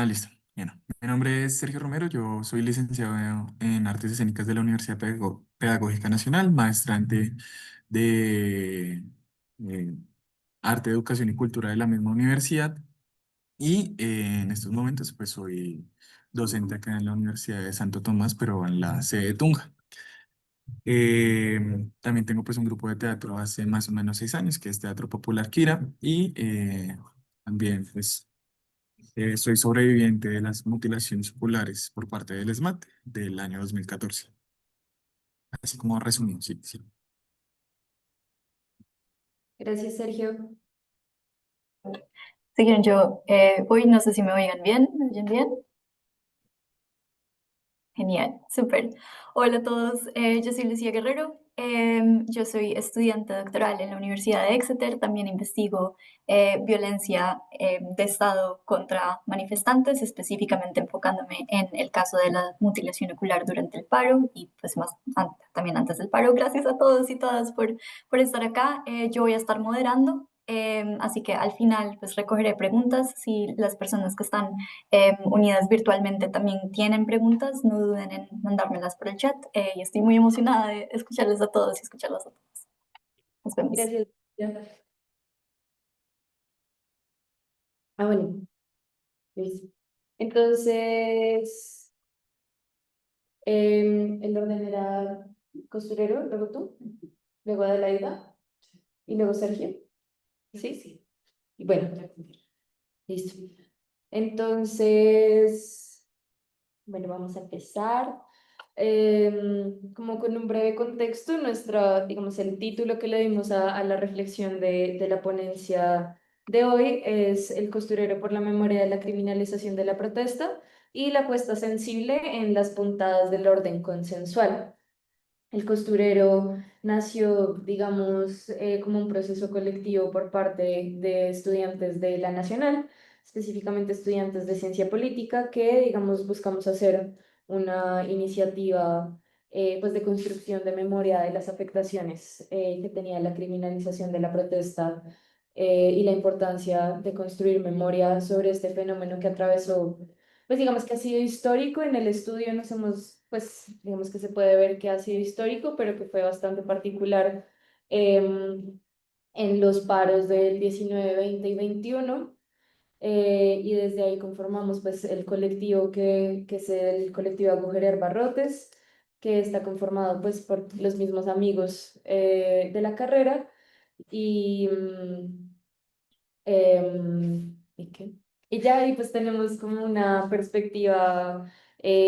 Listo. Bueno, mi nombre es Sergio Romero, yo soy licenciado en Artes Escénicas de la Universidad Pedagógica Nacional, maestrante de eh, Arte, Educación y Cultura de la misma universidad y en estos momentos pues soy docente acá en la Universidad de Santo Tomás, pero en la sede de Tunja. También tengo pues un grupo de teatro hace más o menos 6 años, que es Teatro Popular Kira, y también pues soy sobreviviente de las mutilaciones oculares por parte del ESMAD del año 2014. Así como resumido, sí, sí. Gracias, Sergio. Si quieren, yo voy, no sé si me oigan bien, ¿me oyen bien? Genial, súper. Hola a todos, yo soy Lucía Guerrero, yo soy estudiante doctoral en la Universidad de Exeter, también investigo violencia de Estado contra manifestantes, específicamente enfocándome en el caso de la mutilación ocular durante el paro y pues más también antes del paro. Gracias a todos y todas por estar acá. Yo voy a estar moderando. Así que al final pues recogeré preguntas si las personas que están unidas virtualmente también tienen preguntas, no duden en mandármelas por el chat y estoy muy emocionada de escucharles a todos y escucharlos a todos. Nos vemos. Gracias. Lucía. Bueno, listo. Entonces, el orden era costurero, luego tú, luego Adelaida y luego Sergio. ¿Sí? Sí. Y bueno, listo. Entonces, bueno, vamos a empezar. Como con un breve contexto, digamos, el título que le dimos a la reflexión de la ponencia de hoy es El costurero por la memoria de la criminalización de la protesta y la puesta sensible en las puntadas del orden consensual. El costurero nació, digamos, como un proceso colectivo por parte de estudiantes de la Nacional, específicamente estudiantes de ciencia política, que, digamos, buscamos hacer una iniciativa pues de construcción de memoria de las afectaciones que tenía la criminalización de la protesta y la importancia de construir memoria sobre este fenómeno que atravesó, pues digamos que ha sido histórico. En el estudio nos hemos, pues digamos que se puede ver que ha sido histórico, pero que fue bastante particular en los paros del 19, 20 y 21. Y desde ahí conformamos pues el colectivo que es el colectivo Agujerear Barrotes, que está conformado pues por los mismos amigos de la carrera y, ¿y qué? Y ya ahí pues tenemos como una perspectiva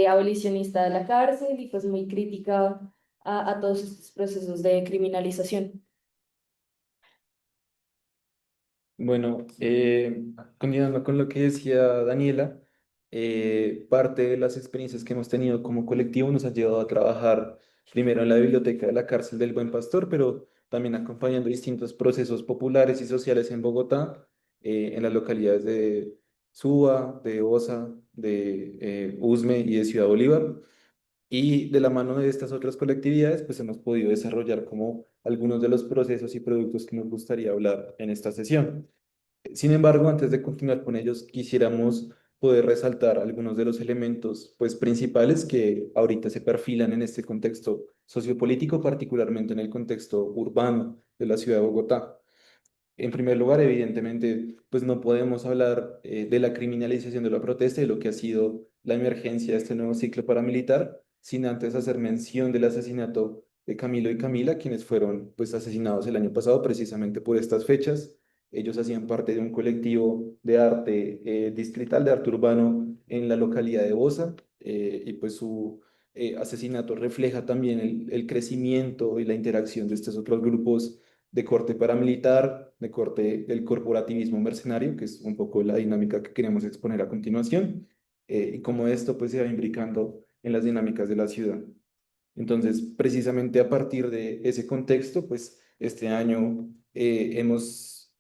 abolicionista de la cárcel y pues muy crítica a todos estos procesos de criminalización. Bueno, continuando con lo que decía Daniela, parte de las experiencias que hemos tenido como colectivo nos ha llevado a trabajar primero en la biblioteca de la cárcel del Buen Pastor, pero también acompañando distintos procesos populares y sociales en Bogotá, en las localidades de Suba, de Osa, de Usme y de Ciudad Bolívar. Y de la mano de estas otras colectividades, pues hemos podido desarrollar como algunos de los procesos y productos que nos gustaría hablar en esta sesión. Sin embargo, antes de continuar con ellos, quisiéramos poder resaltar algunos de los elementos pues, principales que ahorita se perfilan en este contexto sociopolítico, particularmente en el contexto urbano de la ciudad de Bogotá. En primer lugar, evidentemente, pues no podemos hablar de la criminalización de la protesta y de lo que ha sido la emergencia de este nuevo ciclo paramilitar, sin antes hacer mención del asesinato de Camilo y Camila, quienes fueron pues asesinados el año pasado precisamente por estas fechas. Ellos hacían parte de un colectivo de arte distrital, de arte urbano en la localidad de Bosa, y pues su asesinato refleja también el crecimiento y la interacción de estos otros grupos de corte paramilitar, de corte del corporativismo mercenario, que es un poco la dinámica que queremos exponer a continuación, y cómo esto pues se va imbricando en las dinámicas de la ciudad. Entonces, precisamente a partir de ese contexto, pues este año hemos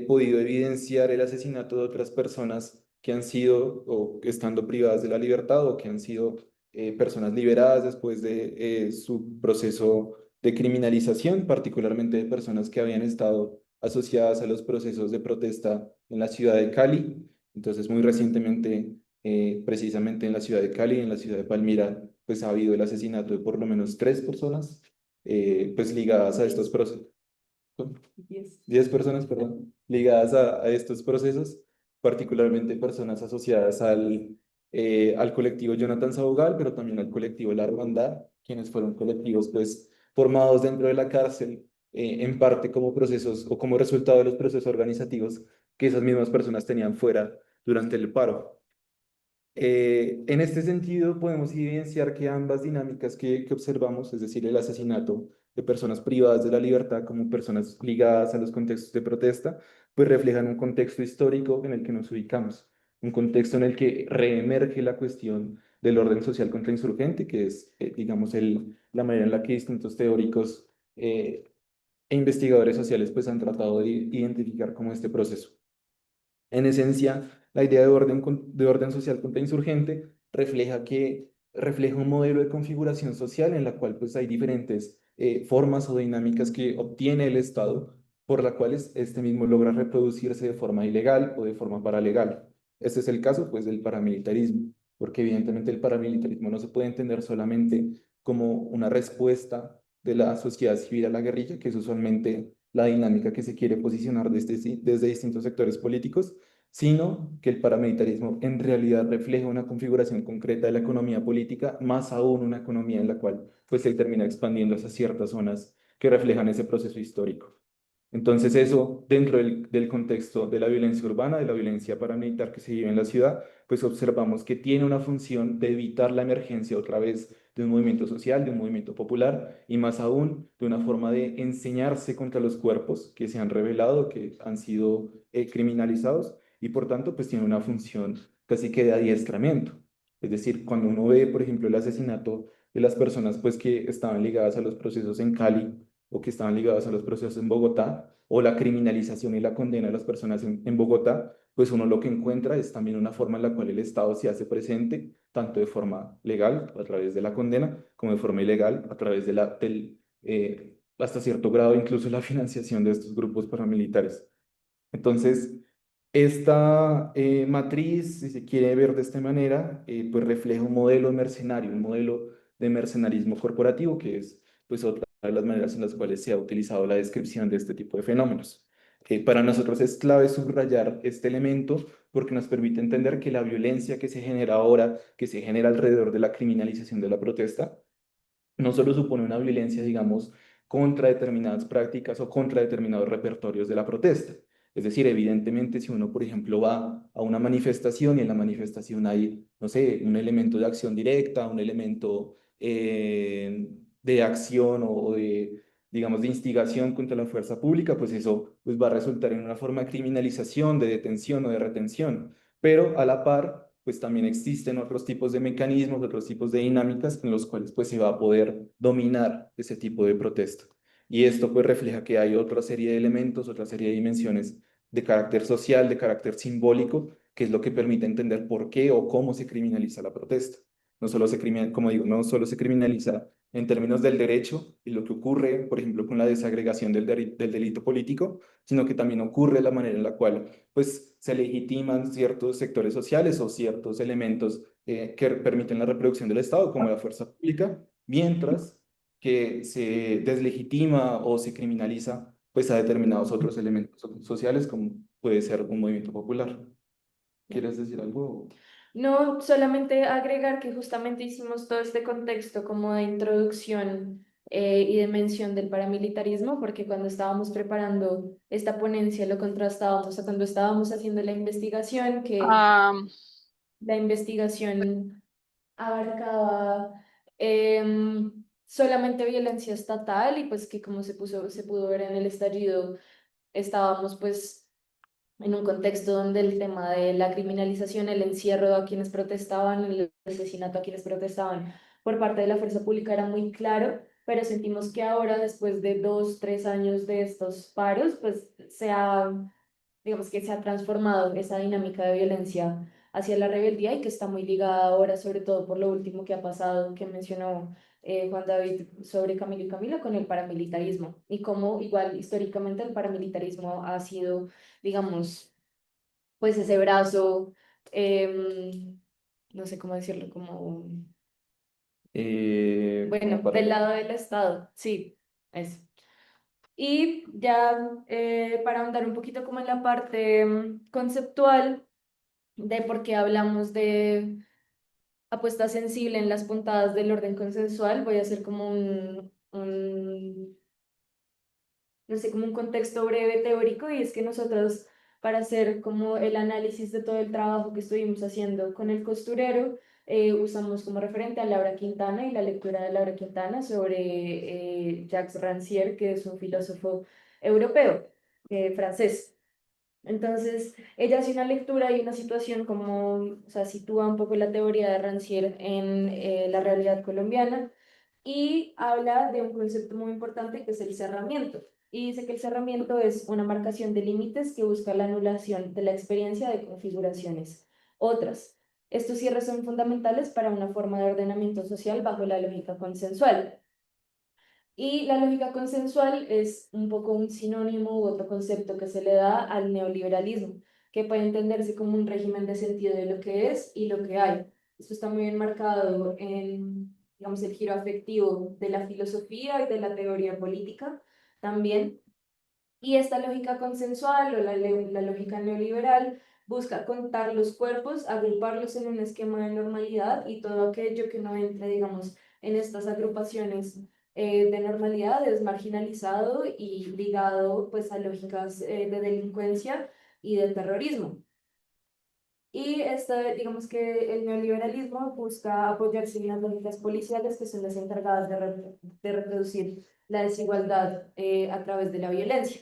podido evidenciar el asesinato de otras personas que han sido o estando privadas de la libertad o que han sido personas liberadas después de su proceso de criminalización, particularmente de personas que habían estado asociadas a los procesos de protesta en la ciudad de Cali. Entonces, muy recientemente, precisamente en la ciudad de Cali y en la ciudad de Palmira, pues ha habido el asesinato de por lo menos 3 personas, pues ligadas a estos procesos. 10 personas, perdón, ligadas a estos procesos, particularmente personas asociadas al colectivo Jonathan Sabogal, pero también al colectivo La Hermandad, quienes fueron colectivos pues formados dentro de la cárcel, en parte como procesos o como resultado de los procesos organizativos que esas mismas personas tenían fuera durante el paro. En este sentido, podemos evidenciar que ambas dinámicas que observamos, es decir, el asesinato de personas privadas de la libertad como personas ligadas a los contextos de protesta, pues reflejan un contexto histórico en el que nos ubicamos, un contexto en el que reemerge la cuestión del orden social contrainsurgente, que es, digamos, la manera en la que distintos teóricos e investigadores sociales pues han tratado de identificar como este proceso. En esencia, la idea de orden social contrainsurgente refleja un modelo de configuración social en la cual pues, hay diferentes formas o dinámicas que obtiene el Estado, por las cuales este mismo logra reproducirse de forma ilegal o de forma paralegal. Este es el caso pues, del paramilitarismo, porque evidentemente el paramilitarismo no se puede entender solamente como una respuesta de la sociedad civil a la guerrilla, que es usualmente la dinámica que se quiere posicionar desde distintos sectores políticos, sino que el paramilitarismo en realidad refleja una configuración concreta de la economía política, más aún una economía en la cual pues se termina expandiendo hacia ciertas zonas que reflejan ese proceso histórico. Entonces eso, dentro del contexto de la violencia urbana, de la violencia paramilitar que se vive en la ciudad, pues observamos que tiene una función de evitar la emergencia otra vez de un movimiento social, de un movimiento popular, y más aún de una forma de enseñarse contra los cuerpos que se han revelado, que han sido criminalizados, y por tanto, pues tiene una función casi que de adiestramiento. Es decir, cuando uno ve, por ejemplo, el asesinato de las personas pues que estaban ligadas a los procesos en Cali, o que estaban ligados a los procesos en Bogotá, o la criminalización y la condena de las personas en Bogotá, pues uno lo que encuentra es también una forma en la cual el Estado se hace presente, tanto de forma legal, a través de la condena, como de forma ilegal, a través hasta cierto grado, incluso la financiación de estos grupos paramilitares. Entonces, esta matriz, si se quiere ver de esta manera, pues refleja un modelo mercenario, un modelo de mercenarismo corporativo, que es pues otra de las maneras en las cuales se ha utilizado la descripción de este tipo de fenómenos. Para nosotros es clave subrayar este elemento porque nos permite entender que la violencia que se genera ahora, que se genera alrededor de la criminalización de la protesta, no solo supone una violencia, digamos, contra determinadas prácticas o contra determinados repertorios de la protesta. Es decir, evidentemente, si uno, por ejemplo, va a una manifestación y en la manifestación hay, no sé, un elemento de acción directa, un elemento de acción o de, digamos, de instigación contra la fuerza pública, pues eso pues, va a resultar en una forma de criminalización, de detención o de retención. Pero a la par, pues también existen otros tipos de mecanismos, otros tipos de dinámicas en los cuales pues se va a poder dominar ese tipo de protesta. Y esto pues refleja que hay otra serie de elementos, otra serie de dimensiones de carácter social, de carácter simbólico, que es lo que permite entender por qué o cómo se criminaliza la protesta. No solo se criminaliza, como digo, no solo se criminaliza en términos del derecho y lo que ocurre, por ejemplo, con la desagregación del delito político, sino que también ocurre la manera en la cual pues se legitiman ciertos sectores sociales o ciertos elementos que permiten la reproducción del Estado, como la fuerza pública, mientras que se deslegitima o se criminaliza pues a determinados otros elementos sociales, como puede ser un movimiento popular. ¿Quieres decir algo? No, solamente agregar que justamente hicimos todo este contexto como de introducción y de mención del paramilitarismo, porque cuando estábamos preparando esta ponencia lo contrastábamos, o sea, cuando estábamos haciendo la investigación, que la investigación abarcaba solamente violencia estatal y pues que como se pudo ver en el estallido, estábamos pues en un contexto donde el tema de la criminalización, el encierro a quienes protestaban, el asesinato a quienes protestaban por parte de la fuerza pública era muy claro, pero sentimos que ahora, después de 2, 3 años de estos paros, pues digamos que se ha transformado esa dinámica de violencia hacia la rebeldía y que está muy ligada ahora, sobre todo por lo último que ha pasado, que mencionó Juan David sobre Camilo y Camila con el paramilitarismo y cómo igual históricamente el paramilitarismo ha sido, digamos, pues ese brazo, em, no sé cómo decirlo, como, Como bueno, para del la... lado del Estado, sí, eso. Y ya para ahondar un poquito como en la parte conceptual de por qué hablamos de apuesta sensible en las puntadas del orden consensual, voy a hacer como no sé, como un contexto breve teórico, y es que nosotros, para hacer como el análisis de todo el trabajo que estuvimos haciendo con el costurero, usamos como referente a Laura Quintana y la lectura de Laura Quintana sobre Jacques Rancière, que es un filósofo europeo, francés. Entonces, ella hace una lectura y una situación como, o sea, sitúa un poco la teoría de Rancière en la realidad colombiana y habla de un concepto muy importante que es el cerramiento. Y dice que el cerramiento es una marcación de límites que busca la anulación de la experiencia de configuraciones otras. Estos cierres son fundamentales para una forma de ordenamiento social bajo la lógica consensual. Y la lógica consensual es un poco un sinónimo u otro concepto que se le da al neoliberalismo, que puede entenderse como un régimen de sentido de lo que es y lo que hay. Esto está muy enmarcado en, digamos, el giro afectivo de la filosofía y de la teoría política también. Y esta lógica consensual o la lógica neoliberal busca contar los cuerpos, agruparlos en un esquema de normalidad, y todo aquello que no entre, digamos, en estas agrupaciones de normalidad es marginalizado y ligado pues a lógicas de delincuencia y de terrorismo. Y digamos que el neoliberalismo busca apoyarse en las lógicas policiales que son las encargadas de reproducir la desigualdad a través de la violencia.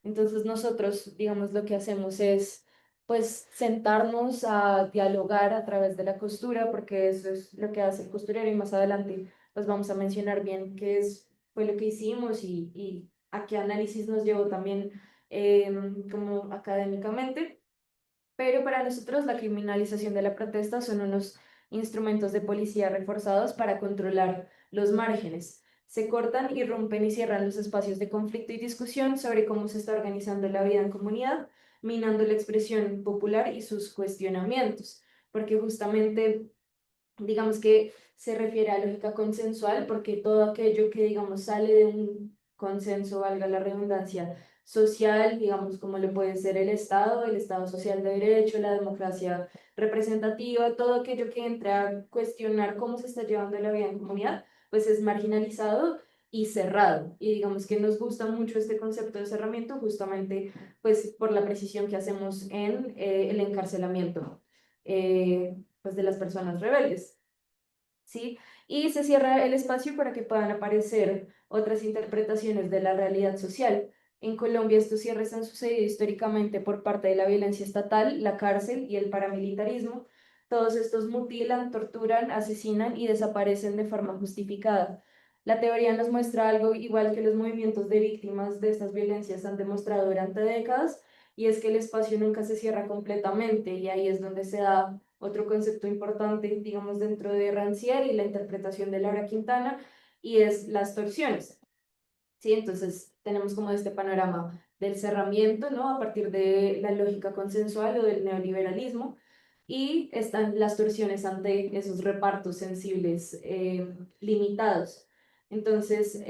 Entonces nosotros, digamos, lo que hacemos es pues sentarnos a dialogar a través de la costura, porque eso es lo que hace el costurero, y más adelante pues vamos a mencionar bien fue lo que hicimos y a qué análisis nos llevó también como académicamente. Pero para nosotros la criminalización de la protesta son unos instrumentos de policía reforzados para controlar los márgenes. Se cortan y rompen y cierran los espacios de conflicto y discusión sobre cómo se está organizando la vida en comunidad, minando la expresión popular y sus cuestionamientos, porque justamente digamos que se refiere a lógica consensual, porque todo aquello que, digamos, sale de un consenso, valga la redundancia, social, digamos, como le puede ser el Estado social de derecho, la democracia representativa, todo aquello que entra a cuestionar cómo se está llevando la vida en comunidad, pues es marginalizado y cerrado. Y digamos que nos gusta mucho este concepto de cerramiento justamente pues por la precisión que hacemos en el encarcelamiento pues de las personas rebeldes. ¿Sí? Y se cierra el espacio para que puedan aparecer otras interpretaciones de la realidad social. En Colombia estos cierres han sucedido históricamente por parte de la violencia estatal, la cárcel y el paramilitarismo. Todos estos mutilan, torturan, asesinan y desaparecen de forma justificada. La teoría nos muestra algo igual que los movimientos de víctimas de estas violencias han demostrado durante décadas, y es que el espacio nunca se cierra completamente, y ahí es donde se da otro concepto importante, digamos, dentro de Rancière y la interpretación de Laura Quintana, y es las torsiones. ¿Sí? Entonces tenemos como este panorama del cerramiento, ¿no? A partir de la lógica consensual o del neoliberalismo, y están las torsiones ante esos repartos sensibles limitados. Entonces,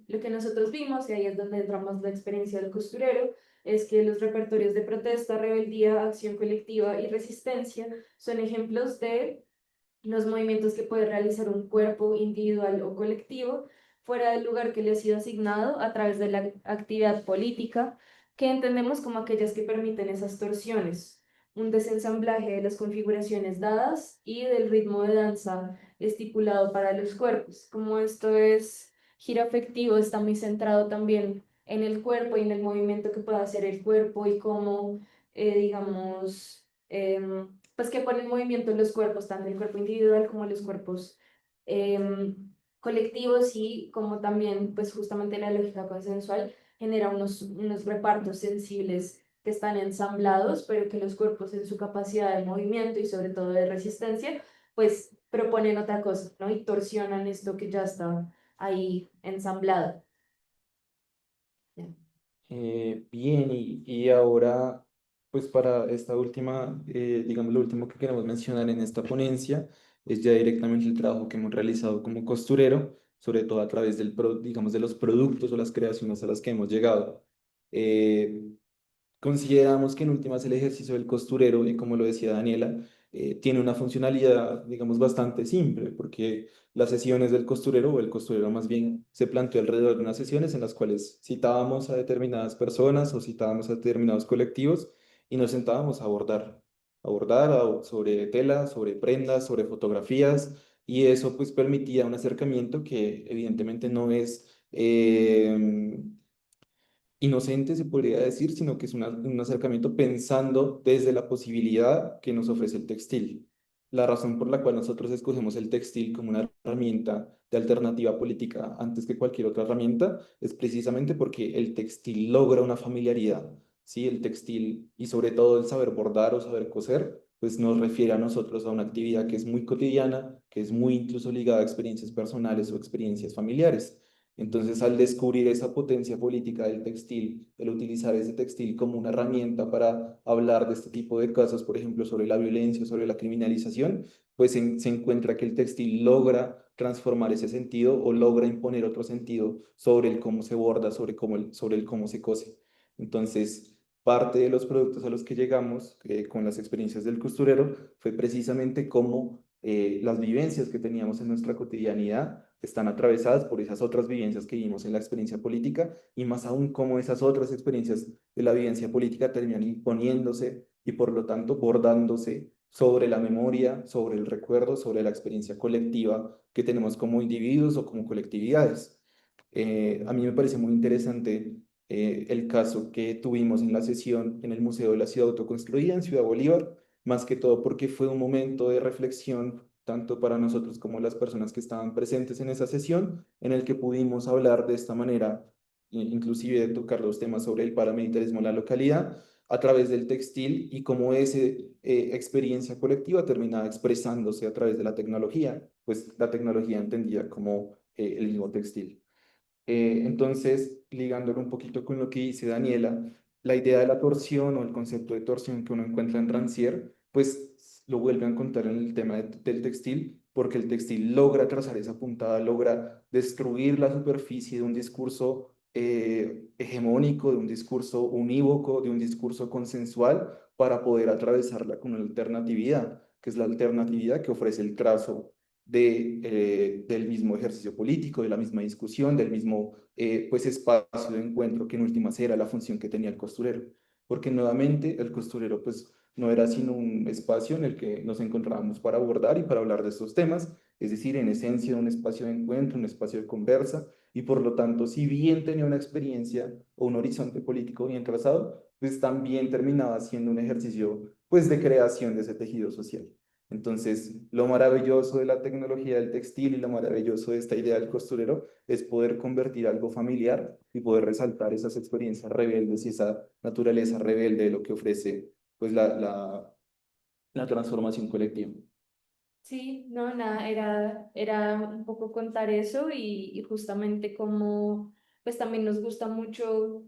lo que nosotros vimos, y ahí es donde entramos la experiencia del costurero, es que los repertorios de protesta, rebeldía, acción colectiva y resistencia son ejemplos de los movimientos que puede realizar un cuerpo individual o colectivo fuera del lugar que le ha sido asignado a través de la actividad política, que entendemos como aquellas que permiten esas torsiones, un desensamblaje de las configuraciones dadas y del ritmo de danza estipulado para los cuerpos. Como esto es giro afectivo, está muy centrado también en el cuerpo y en el movimiento que puede hacer el cuerpo, y cómo, digamos, pues que pone en movimiento los cuerpos, tanto el cuerpo individual como los cuerpos colectivos, y como también pues justamente la lógica consensual genera unos repartos sensibles que están ensamblados, pero que los cuerpos en su capacidad de movimiento y sobre todo de resistencia, pues proponen otra cosa, ¿no? Y torsionan esto que ya está ahí ensamblado. Ya. Bien, y ahora Pues para esta última, digamos, lo último que queremos mencionar en esta ponencia es ya directamente el trabajo que hemos realizado como costurero, sobre todo a través digamos, de los productos o las creaciones a las que hemos llegado. Eh, Consideramos que en últimas el ejercicio del costurero, y como lo decía Daniela, tiene una funcionalidad, digamos, bastante simple, porque las sesiones del costurero, o el costurero más bien, se planteó alrededor de unas sesiones en las cuales citábamos a determinadas personas o citábamos a determinados colectivos y nos sentábamos a bordar sobre telas, sobre prendas, sobre fotografías, y eso pues permitía un acercamiento que evidentemente no es... inocente, se podría decir, sino que es un acercamiento pensando desde la posibilidad que nos ofrece el textil. La razón por la cual nosotros escogemos el textil como una herramienta de alternativa política antes que cualquier otra herramienta es precisamente porque el textil logra una familiaridad, ¿sí? El textil y sobre todo el saber bordar o saber coser, pues nos refiere a nosotros a una actividad que es muy cotidiana, que es muy incluso ligada a experiencias personales o experiencias familiares. Entonces, al descubrir esa potencia política del textil, el utilizar ese textil como una herramienta para hablar de este tipo de casos, por ejemplo, sobre la violencia, sobre la criminalización, pues se encuentra que el textil logra transformar ese sentido o logra imponer otro sentido sobre el cómo se borda, sobre el cómo se cose. Entonces, parte de los productos a los que llegamos con las experiencias del costurero fue precisamente cómo las vivencias que teníamos en nuestra cotidianidad están atravesadas por esas otras vivencias que vivimos en la experiencia política y más aún cómo esas otras experiencias de la vivencia política terminan imponiéndose y por lo tanto bordándose sobre la memoria, sobre el recuerdo, sobre la experiencia colectiva que tenemos como individuos o como colectividades. A mí me parece muy interesante el caso que tuvimos en la sesión en el Museo de la Ciudad Autoconstruida en Ciudad Bolívar, más que todo porque fue un momento de reflexión tanto para nosotros como las personas que estaban presentes en esa sesión, en el que pudimos hablar de esta manera, inclusive de tocar los temas sobre el paramilitarismo en la localidad, a través del textil y cómo esa experiencia colectiva terminaba expresándose a través de la tecnología, pues la tecnología entendida como el mismo textil. Entonces, ligándolo un poquito con lo que dice Daniela, la idea de la torsión o el concepto de torsión que uno encuentra en Rancière, pues lo vuelve a encontrar en el tema del textil, porque el textil logra trazar esa puntada, logra destruir la superficie de un discurso hegemónico, de un discurso unívoco, de un discurso consensual, para poder atravesarla con una alternatividad, que es la alternatividad que ofrece el trazo del mismo ejercicio político, de la misma discusión, del mismo pues espacio de encuentro que en últimas era la función que tenía el costurero. Porque nuevamente el costurero pues no era sino un espacio en el que nos encontrábamos para abordar y para hablar de estos temas, es decir, en esencia un espacio de encuentro, un espacio de conversa, y por lo tanto, si bien tenía una experiencia o un horizonte político bien trazado, pues también terminaba siendo un ejercicio pues de creación de ese tejido social. Entonces, lo maravilloso de la tecnología del textil y lo maravilloso de esta idea del costurero es poder convertir algo familiar y poder resaltar esas experiencias rebeldes y esa naturaleza rebelde de lo que ofrece pues la transformación colectiva. Sí, no, nada, era un poco contar eso y justamente como, pues también nos gusta mucho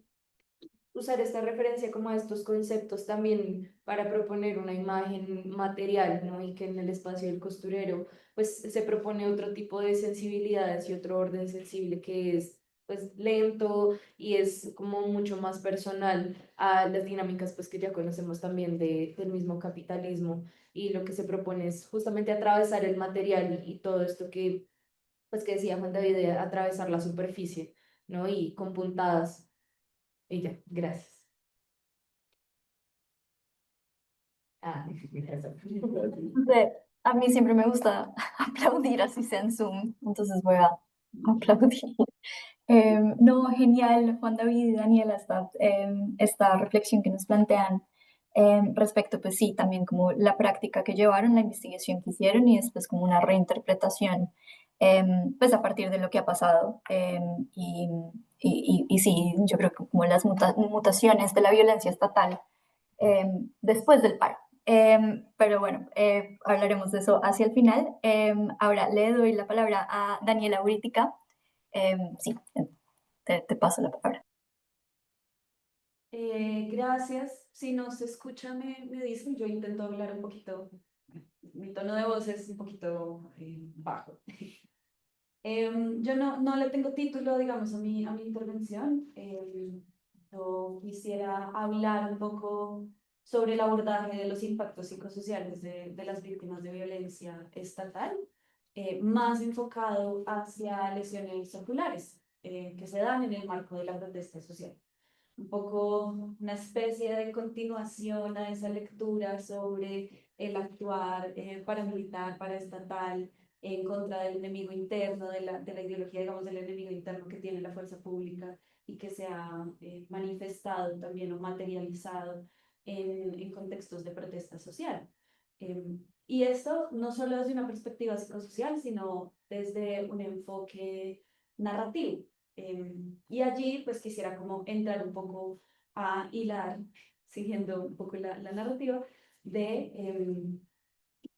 usar esta referencia como a estos conceptos también para proponer una imagen material, ¿no? Y que en el espacio del costurero, pues se propone otro tipo de sensibilidades y otro orden sensible que es, pues, lento y es como mucho más personal a las dinámicas, pues, que ya conocemos también del mismo capitalismo. Y lo que se propone es justamente atravesar el material y todo esto que, pues, que decía Juan David, de atravesar la superficie, ¿no? Y con puntadas. Y ya, gracias. Ah, gracias. A mí siempre me gusta aplaudir así sea en Zoom, entonces voy a aplaudir. No, genial, Juan David y Daniela, esta reflexión que nos plantean respecto, pues sí, también como la práctica que llevaron, la investigación que hicieron y después como una reinterpretación, pues a partir de lo que ha pasado. Y sí, yo creo que como las mutaciones de la violencia estatal después del paro. Pero bueno, hablaremos de eso hacia el final. Ahora le doy la palabra a Daniela Uritica. Sí, te paso la palabra. Gracias. Si no se escucha, me dicen. Yo intento hablar un poquito. Mi tono de voz es un poquito bajo. Yo no le tengo título, digamos, a mi intervención. Yo quisiera hablar un poco sobre el abordaje de los impactos psicosociales de las víctimas de violencia estatal, más enfocado hacia lesiones oculares que se dan en el marco de la protesta social. Un poco una especie de continuación a esa lectura sobre el actuar paramilitar, paraestatal, en contra del enemigo interno, de la ideología, digamos, del enemigo interno que tiene la fuerza pública y que se ha manifestado también o materializado en contextos de protesta social. Y esto no solo desde una perspectiva psicosocial, sino desde un enfoque narrativo. Y allí pues quisiera como entrar un poco a hilar, siguiendo un poco la narrativa,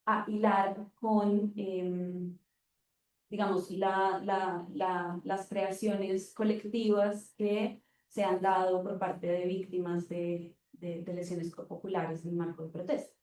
a hilar con, digamos, las creaciones colectivas que se han dado por parte de víctimas de lesiones populares en el marco de protesta.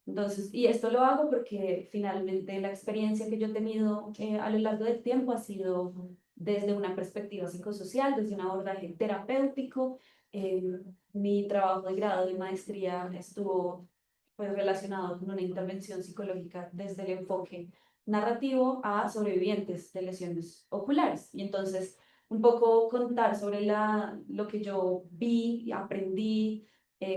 Entonces, y esto lo hago porque finalmente la experiencia que yo he tenido a lo largo del tiempo ha sido desde una perspectiva psicosocial, desde un abordaje terapéutico. Eh, Mi trabajo de grado de maestría estuvo pues, relacionado con una intervención psicológica desde el enfoque narrativo a sobrevivientes de lesiones oculares. Y entonces, un poco contar sobre lo que yo vi, aprendí,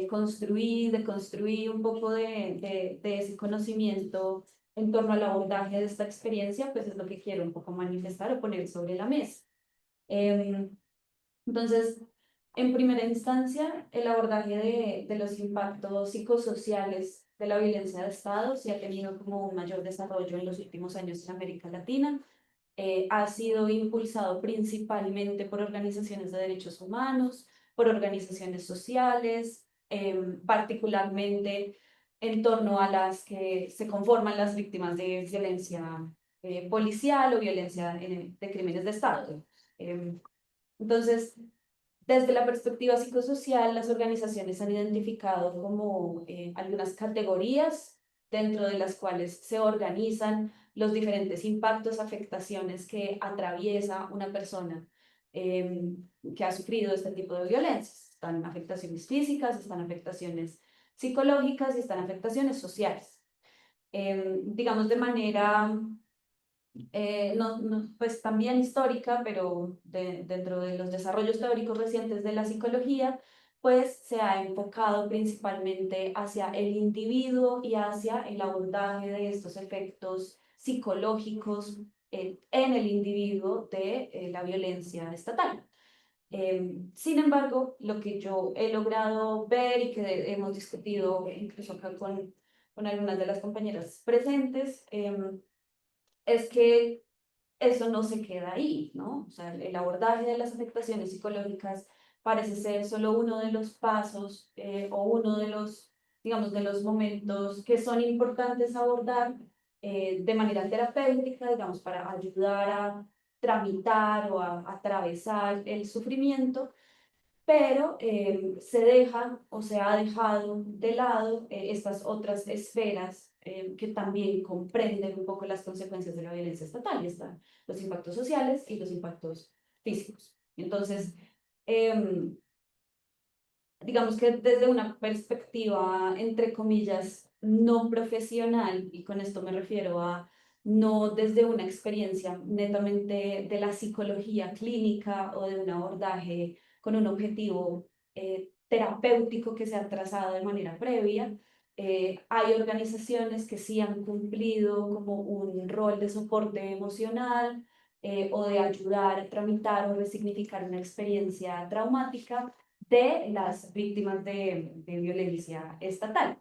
construí, deconstruí un poco de ese conocimiento en torno al abordaje de esta experiencia, pues es lo que quiero un poco manifestar o poner sobre la mesa. Em, entonces, en primera instancia, el abordaje de los impactos psicosociales de la violencia de Estado se ha tenido como un mayor desarrollo en los últimos años en América Latina. Ha sido impulsado principalmente por organizaciones de derechos humanos, por organizaciones sociales, particularmente en torno a las que se conforman las víctimas de violencia policial o violencia de crímenes de Estado. Entonces, desde la perspectiva psicosocial, las organizaciones han identificado como algunas categorías dentro de las cuales se organizan los diferentes impactos, afectaciones que atraviesa una persona que ha sufrido este tipo de violencias. Están afectaciones físicas, están afectaciones psicológicas y están afectaciones sociales. Digamos de manera pues también histórica, pero dentro de los desarrollos teóricos recientes de la psicología, pues se ha enfocado principalmente hacia el individuo y hacia el abordaje de estos efectos psicológicos en el individuo de la violencia estatal. Sin embargo, lo que yo he logrado ver y que hemos discutido incluso acá con algunas de las compañeras presentes, es que eso no se queda ahí, ¿no? O sea, el abordaje de las afectaciones psicológicas parece ser solo uno de los pasos o uno de los, digamos, de los momentos que son importantes abordar de manera terapéutica, digamos, para ayudar a tramitar o a atravesar el sufrimiento, pero se deja o se ha dejado de lado estas otras esferas que también comprenden un poco las consecuencias de la violencia estatal, y están los impactos sociales y los impactos físicos. Entonces, em, digamos que desde una perspectiva, entre comillas, no profesional, y con esto me refiero a no desde una experiencia netamente de la psicología clínica o de un abordaje con un objetivo terapéutico que se ha trazado de manera previa. Hay organizaciones que sí han cumplido como un rol de soporte emocional o de ayudar a tramitar o resignificar una experiencia traumática de las víctimas de violencia estatal.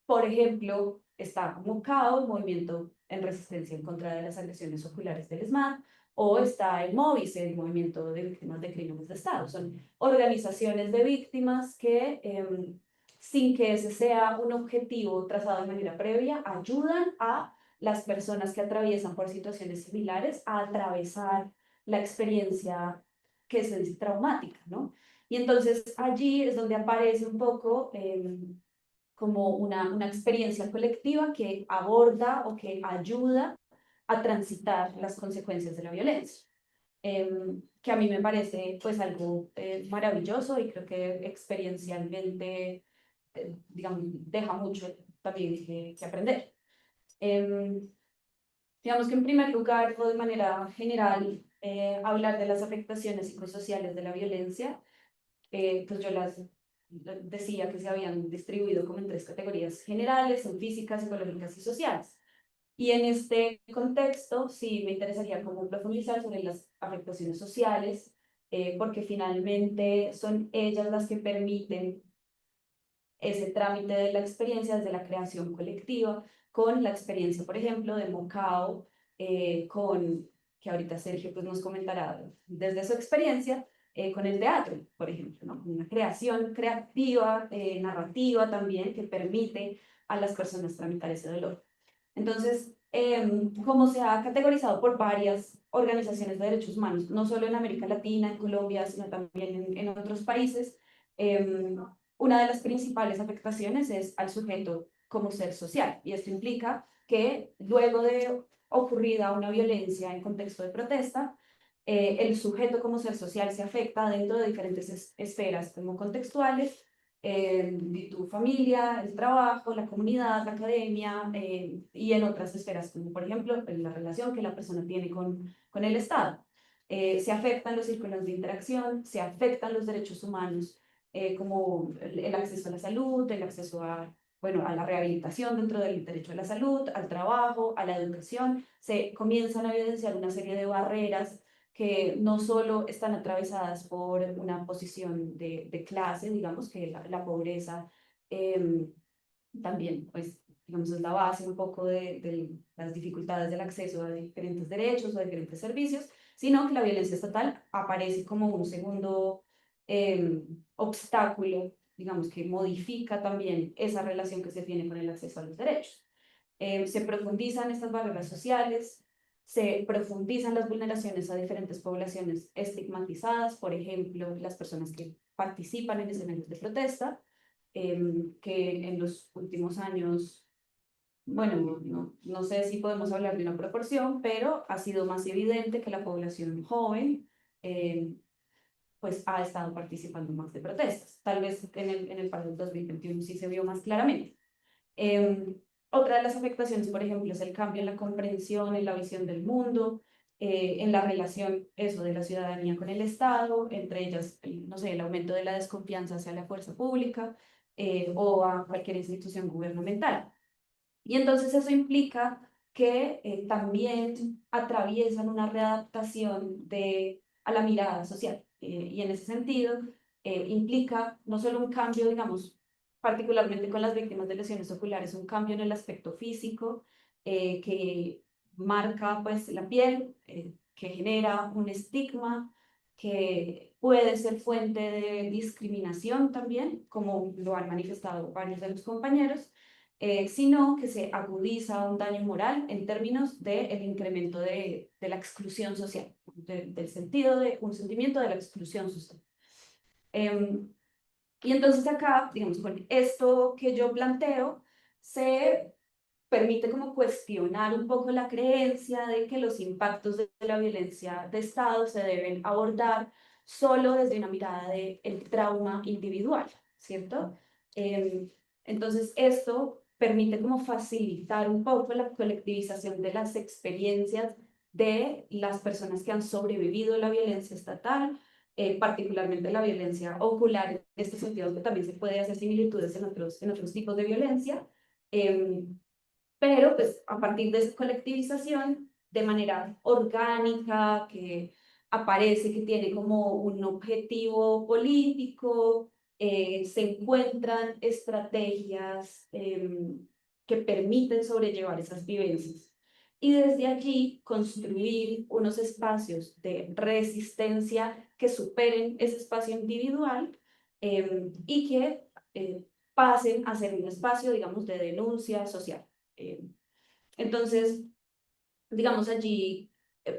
Por ejemplo, está MUCAO, Movimiento en Resistencia en contra de las agresiones oculares del ESMAD, o está el MOVIS, el Movimiento de Víctimas de Crímenes de Estado. Son organizaciones de víctimas que, sin que ese sea un objetivo trazado de manera previa, ayudan a las personas que atraviesan por situaciones similares a atravesar la experiencia que se dice traumática, ¿no? Y entonces allí es donde aparece un poco como una experiencia colectiva que aborda o que ayuda a transitar las consecuencias de la violencia, que a mí me parece pues algo maravilloso y creo que experiencialmente, digamos, deja mucho también que aprender. Em, digamos que en primer lugar, o de manera general, hablar de las afectaciones psicosociales de la violencia, pues yo las decía que se habían distribuido como en tres categorías generales: son físicas, psicológicas y sociales. Y en este contexto sí me interesaría como profundizar sobre las afectaciones sociales, porque finalmente son ellas las que permiten ese trámite de la experiencia desde la creación colectiva, con la experiencia, por ejemplo, de Mocao, que ahorita Sergio pues, nos comentará desde su experiencia, con el teatro, por ejemplo, ¿no? Una creación creativa, narrativa también, que permite a las personas tramitar ese dolor. Entonces, como se ha categorizado por varias organizaciones de derechos humanos, no solo en América Latina, en Colombia, sino también en otros países, una de las principales afectaciones es al sujeto como ser social. Y esto implica que luego de ocurrida una violencia en contexto de protesta, el sujeto como ser social se afecta dentro de diferentes esferas como contextuales, tu familia, el trabajo, la comunidad, la academia, y en otras esferas, como por ejemplo la relación que la persona tiene con el Estado. Se afectan los círculos de interacción, se afectan los derechos humanos, como el acceso a la salud, el acceso a, bueno, a la rehabilitación dentro del derecho a la salud, al trabajo, a la educación. Se comienzan a evidenciar una serie de barreras que no solo están atravesadas por una posición de clase, digamos que la pobreza también, pues, digamos, es la base un poco de las dificultades del acceso a diferentes derechos o a diferentes servicios, sino que la violencia estatal aparece como un segundo obstáculo, digamos, que modifica también esa relación que se tiene con el acceso a los derechos. Se profundizan estas barreras sociales, se profundizan las vulneraciones a diferentes poblaciones estigmatizadas, por ejemplo, las personas que participan en escenarios de protesta, que en los últimos años, bueno, no sé si podemos hablar de una proporción, pero ha sido más evidente que la población joven pues ha estado participando más de protestas. Tal vez en el paro del 2021 sí se vio más claramente. Eh, Otra de las afectaciones, por ejemplo, es el cambio en la comprensión, en la visión del mundo, en la relación eso de la ciudadanía con el Estado, entre ellas, no sé, el aumento de la desconfianza hacia la fuerza pública o a cualquier institución gubernamental. Y entonces eso implica que también atraviesan una readaptación a la mirada social. Y en ese sentido, implica no solo un cambio, digamos, particularmente con las víctimas de lesiones oculares, un cambio en el aspecto físico que marca pues la piel, que genera un estigma, que puede ser fuente de discriminación también, como lo han manifestado varios de los compañeros, sino que se agudiza un daño moral en términos del incremento de la exclusión social, del sentido de un sentimiento de la exclusión social. Y entonces acá, digamos, con esto que yo planteo, se permite como cuestionar un poco la creencia de que los impactos de la violencia de Estado se deben abordar solo desde una mirada del trauma individual, ¿cierto? Entonces esto permite como facilitar un poco la colectivización de las experiencias de las personas que han sobrevivido a la violencia estatal, particularmente la violencia ocular, en este sentido que también se puede hacer similitudes en otros tipos de violencia, pero pues a partir de esa colectivización, de manera orgánica, que aparece, que tiene como un objetivo político, se encuentran estrategias que permiten sobrellevar esas vivencias. Y desde allí construir unos espacios de resistencia que superen ese espacio individual y que pasen a ser un espacio, digamos, de denuncia social. Eh, entonces, digamos, allí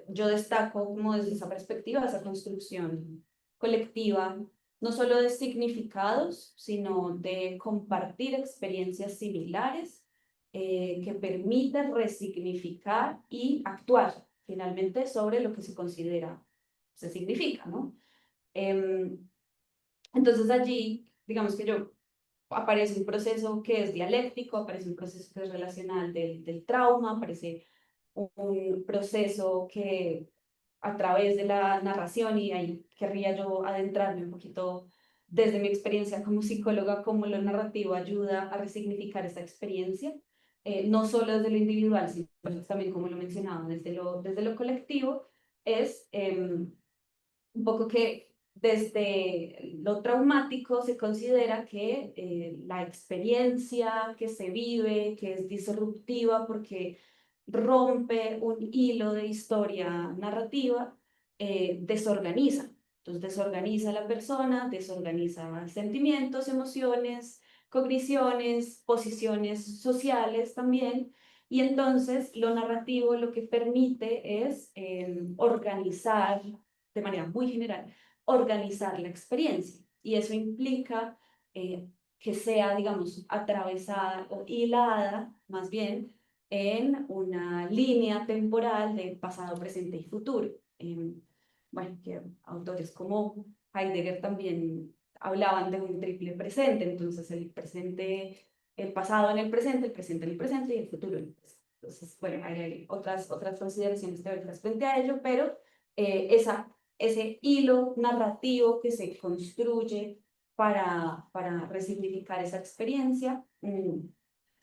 yo destaco como desde esa perspectiva, esa construcción colectiva no solo de significados, sino de compartir experiencias similares que permiten resignificar y actuar finalmente sobre lo que se considera, se significa, ¿no? Entonces allí, digamos que yo aparece un proceso que es dialéctico, aparece un proceso que es relacional del trauma, aparece un proceso que a través de la narración, y ahí querría yo adentrarme un poquito desde mi experiencia como psicóloga, cómo lo narrativo ayuda a resignificar esa experiencia, no solo desde lo individual, sino también, como lo mencionaba, desde lo colectivo, es un poco que desde lo traumático se considera que la experiencia que se vive, que es disruptiva porque rompe un hilo de historia narrativa, desorganiza. Entonces desorganiza a la persona, desorganiza sentimientos, emociones, cogniciones, posiciones sociales también. Y entonces lo narrativo lo que permite es organizar de manera muy general, organizar la experiencia. Y eso implica que sea, digamos, atravesada o hilada, más bien, en una línea temporal de pasado, presente y futuro. Bueno, que autores como Heidegger también hablaban de un triple presente, entonces el presente, el pasado en el presente en el presente y el futuro en el presente. Entonces, bueno, hay otras consideraciones teóricas frente a ello, pero ese hilo narrativo que se construye para resignificar esa experiencia,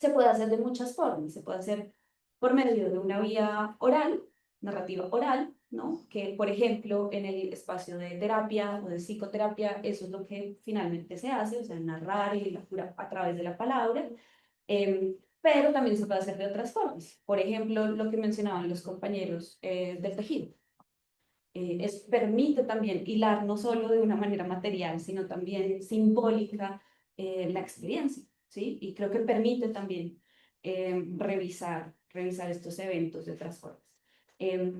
se puede hacer de muchas formas. Se puede hacer por medio de una vía oral, narrativa oral, ¿no? Que, por ejemplo, en el espacio de terapia o de psicoterapia, eso es lo que finalmente se hace, o sea, narrar y la cura a través de la palabra. Pero también se puede hacer de otras formas. Por ejemplo, lo que mencionaban los compañeros del tejido. Permite también hilar no solo de una manera material, sino también simbólica la experiencia, ¿sí? Y creo que permite también revisar estos eventos de otras formas.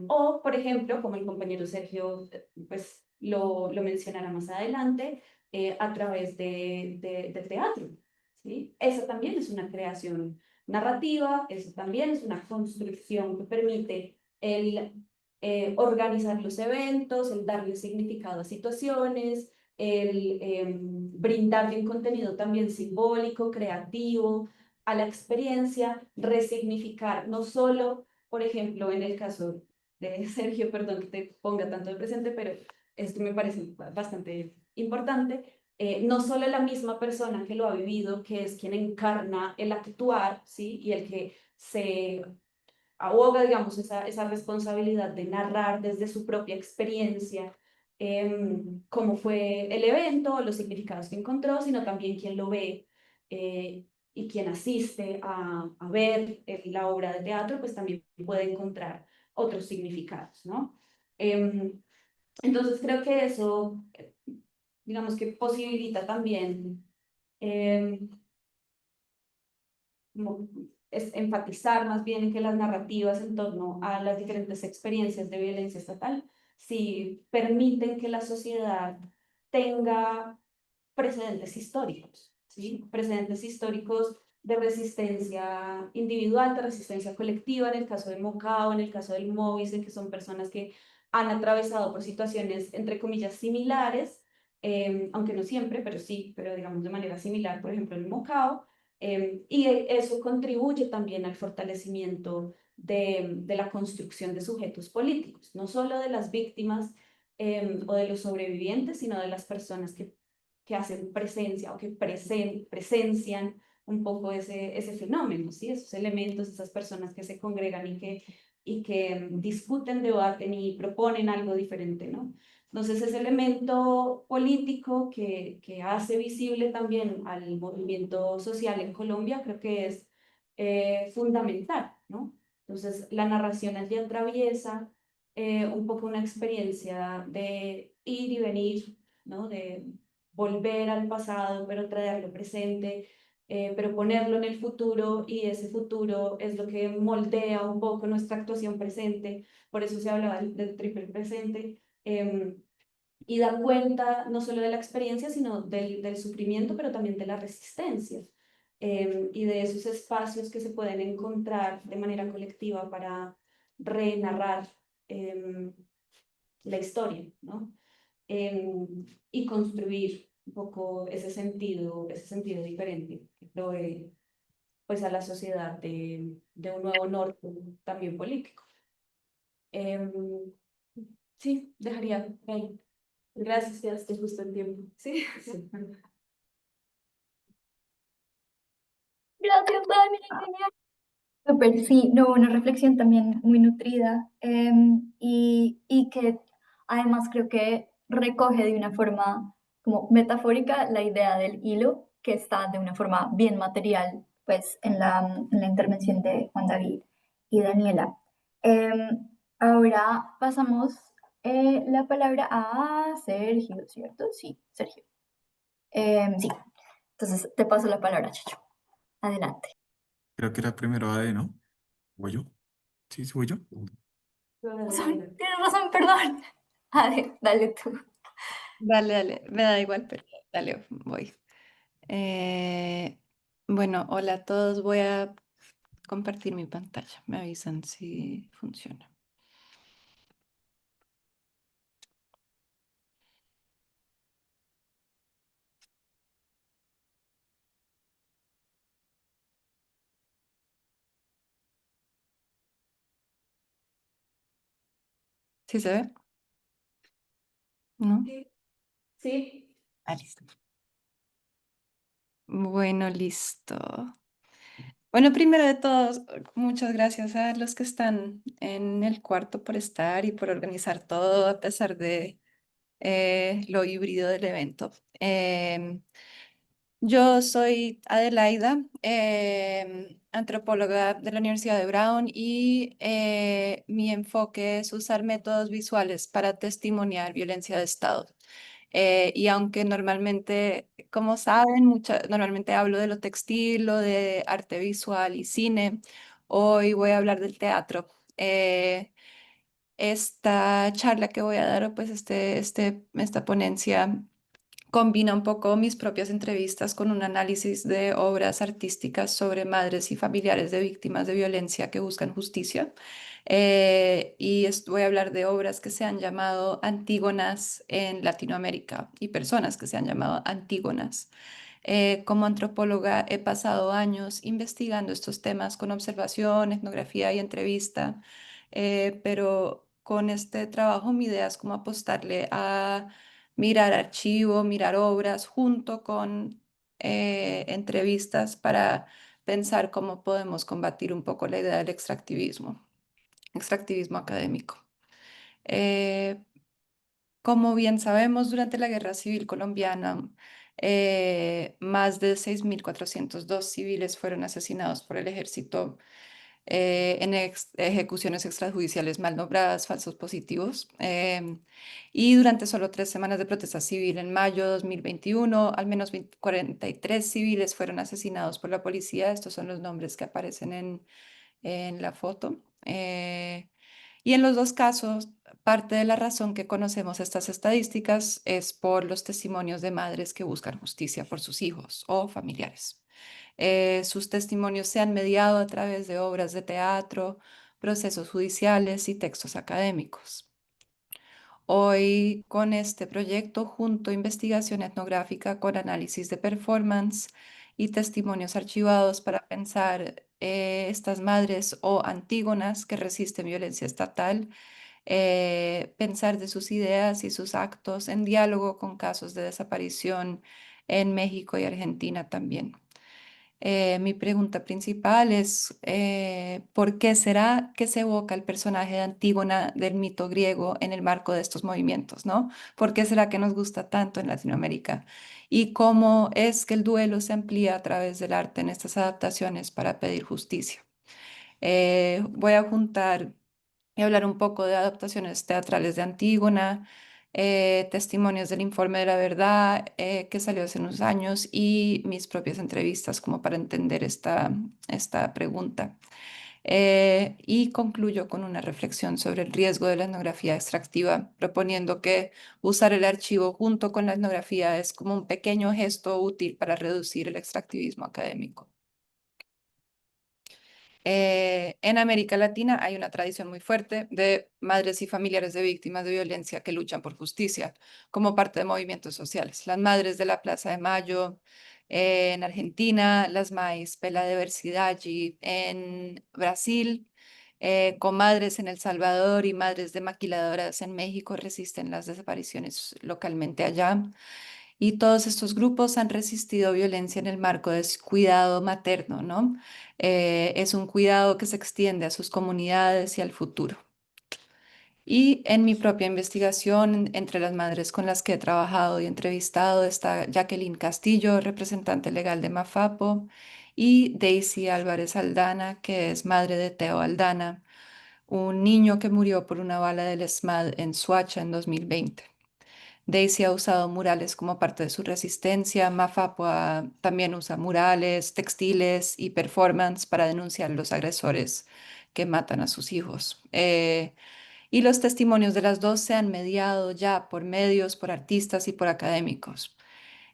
O, por ejemplo, como el compañero Sergio pues, lo mencionará más adelante, a través del teatro, ¿sí? Esa también es una creación narrativa, eso también es una construcción que permite el organizar los eventos, el darle significado a situaciones, el brindarle un contenido también simbólico, creativo a la experiencia, resignificar no solo, por ejemplo, en el caso de Sergio, perdón que te ponga tanto de presente, pero esto me parece bastante importante, no solo la misma persona que lo ha vivido, que es quien encarna el actuar, ¿sí? Y el que se aboga, digamos, esa responsabilidad de narrar desde su propia experiencia cómo fue el evento, los significados que encontró, sino también quien lo ve y quien asiste a ver la obra de teatro, pues también puede encontrar otros significados, ¿no? Entonces creo que eso, digamos que posibilita también como es enfatizar más bien en que las narrativas en torno a las diferentes experiencias de violencia estatal sí permiten que la sociedad tenga precedentes históricos, ¿sí? Precedentes históricos de resistencia individual, de resistencia colectiva, en el caso de Mocao, en el caso del Móvice, que son personas que han atravesado por situaciones, entre comillas, similares, aunque no siempre, pero sí, pero digamos de manera similar, por ejemplo, en Mocao, y eso contribuye también al fortalecimiento de la construcción de sujetos políticos, no solo de las víctimas o de los sobrevivientes, sino de las personas que hacen presencia o que presencian un poco ese fenómeno, ¿sí? Esos elementos, esas personas que se congregan y que discuten, debaten y proponen algo diferente, ¿no? Entonces, ese elemento político que hace visible también al movimiento social en Colombia, creo que es fundamental, ¿no? Entonces, la narración allí atraviesa un poco una experiencia de ir y venir, ¿no? De volver al pasado, pero traerlo presente, pero ponerlo en el futuro, y ese futuro es lo que moldea un poco nuestra actuación presente, por eso se hablaba del triple presente. y da cuenta no solo de la experiencia, sino del sufrimiento, pero también de la resistencia, y de esos espacios que se pueden encontrar de manera colectiva para renarrar la historia, ¿no? Y construir un poco ese sentido diferente que provee pues, a la sociedad de un nuevo norte también político. Em, sí, dejaría ahí. Gracias, ya estoy justo en tiempo. Sí, sí. Gracias, Dani, genial. Súper, sí, no, una reflexión también muy nutrida y que además creo que recoge de una forma como metafórica la idea del hilo, que está de una forma bien material, pues en la intervención de Juan David y Daniela. Ahora pasamos la palabra a Sergio, ¿cierto? Sí, Sergio. Sí, entonces te paso la palabra, Chacho. Adelante. Creo que era primero AD, ¿no? ¿Voy yo? Sí, sí, voy yo. Tienes razón, perdón. Dale, dale tú. Dale, dale, me da igual, pero dale, voy. Eh, bueno, hola a todos, voy a compartir mi pantalla, me avisan si funciona. ¿Sí se ve? ¿No? Sí, sí. Ah, listo. Bueno, listo. Bueno, primero de todos, muchas gracias a los que están en el cuarto por estar y por organizar todo a pesar de lo híbrido del evento. Yo soy Adelaida, antropóloga de la Universidad de Brown y mi enfoque es usar métodos visuales para testimoniar violencia de Estado. Y aunque normalmente, como saben, normalmente hablo de lo textil, lo de arte visual y cine, hoy voy a hablar del teatro. Esta charla que voy a dar, pues esta ponencia combina un poco mis propias entrevistas con un análisis de obras artísticas sobre madres y familiares de víctimas de violencia que buscan justicia. Voy a hablar de obras que se han llamado antígonas en Latinoamérica y personas que se han llamado antígonas. Como antropóloga he pasado años investigando estos temas con observación, etnografía y entrevista, pero con este trabajo mi idea es como apostarle a mirar archivo, mirar obras junto con entrevistas para pensar cómo podemos combatir un poco la idea del extractivismo académico. Eh, Como bien sabemos, durante la Guerra Civil Colombiana, más de 6.402 civiles fueron asesinados por el ejército en ejecuciones extrajudiciales mal nombradas, falsos positivos. Y durante solo 3 semanas de protesta civil en mayo de 2021, al menos 43 civiles fueron asesinados por la policía. Estos son los nombres que aparecen en la foto. Y en los dos casos, parte de la razón que conocemos estas estadísticas es por los testimonios de madres que buscan justicia por sus hijos o familiares. Sus testimonios se han mediado a través de obras de teatro, procesos judiciales y textos académicos. Hoy con este proyecto junto investigación etnográfica con análisis de performance y testimonios archivados para pensar estas madres o antígonas que resisten violencia estatal, pensar de sus ideas y sus actos en diálogo con casos de desaparición en México y Argentina también. Mi pregunta principal es, ¿por qué será que se evoca el personaje de Antígona del mito griego en el marco de estos movimientos, ¿no? ¿Por qué será que nos gusta tanto en Latinoamérica? ¿Y cómo es que el duelo se amplía a través del arte en estas adaptaciones para pedir justicia? Voy a juntar y hablar un poco de adaptaciones teatrales de Antígona, testimonios del Informe de la Verdad que salió hace unos años y mis propias entrevistas como para entender esta pregunta. Y concluyo con una reflexión sobre el riesgo de la etnografía extractiva, proponiendo que usar el archivo junto con la etnografía es como un pequeño gesto útil para reducir el extractivismo académico. En América Latina hay una tradición muy fuerte de madres y familiares de víctimas de violencia que luchan por justicia como parte de movimientos sociales. Las madres de la Plaza de Mayo en Argentina, las MAIS Pela de Versidade en Brasil, comadres en El Salvador y madres de maquiladoras en México resisten las desapariciones localmente allá. Y todos estos grupos han resistido violencia en el marco de su cuidado materno, ¿no? Es un cuidado que se extiende a sus comunidades y al futuro. Y en mi propia investigación, entre las madres con las que he trabajado y entrevistado, está Jacqueline Castillo, representante legal de Mafapo, y Daisy Álvarez Aldana, que es madre de Teo Aldana, un niño que murió por una bala del ESMAD en Suacha en 2020. Daisy ha usado murales como parte de su resistencia. Mafapua también usa murales, textiles y performance para denunciar los agresores que matan a sus hijos. Y los testimonios de las dos se han mediado ya por medios, por artistas y por académicos.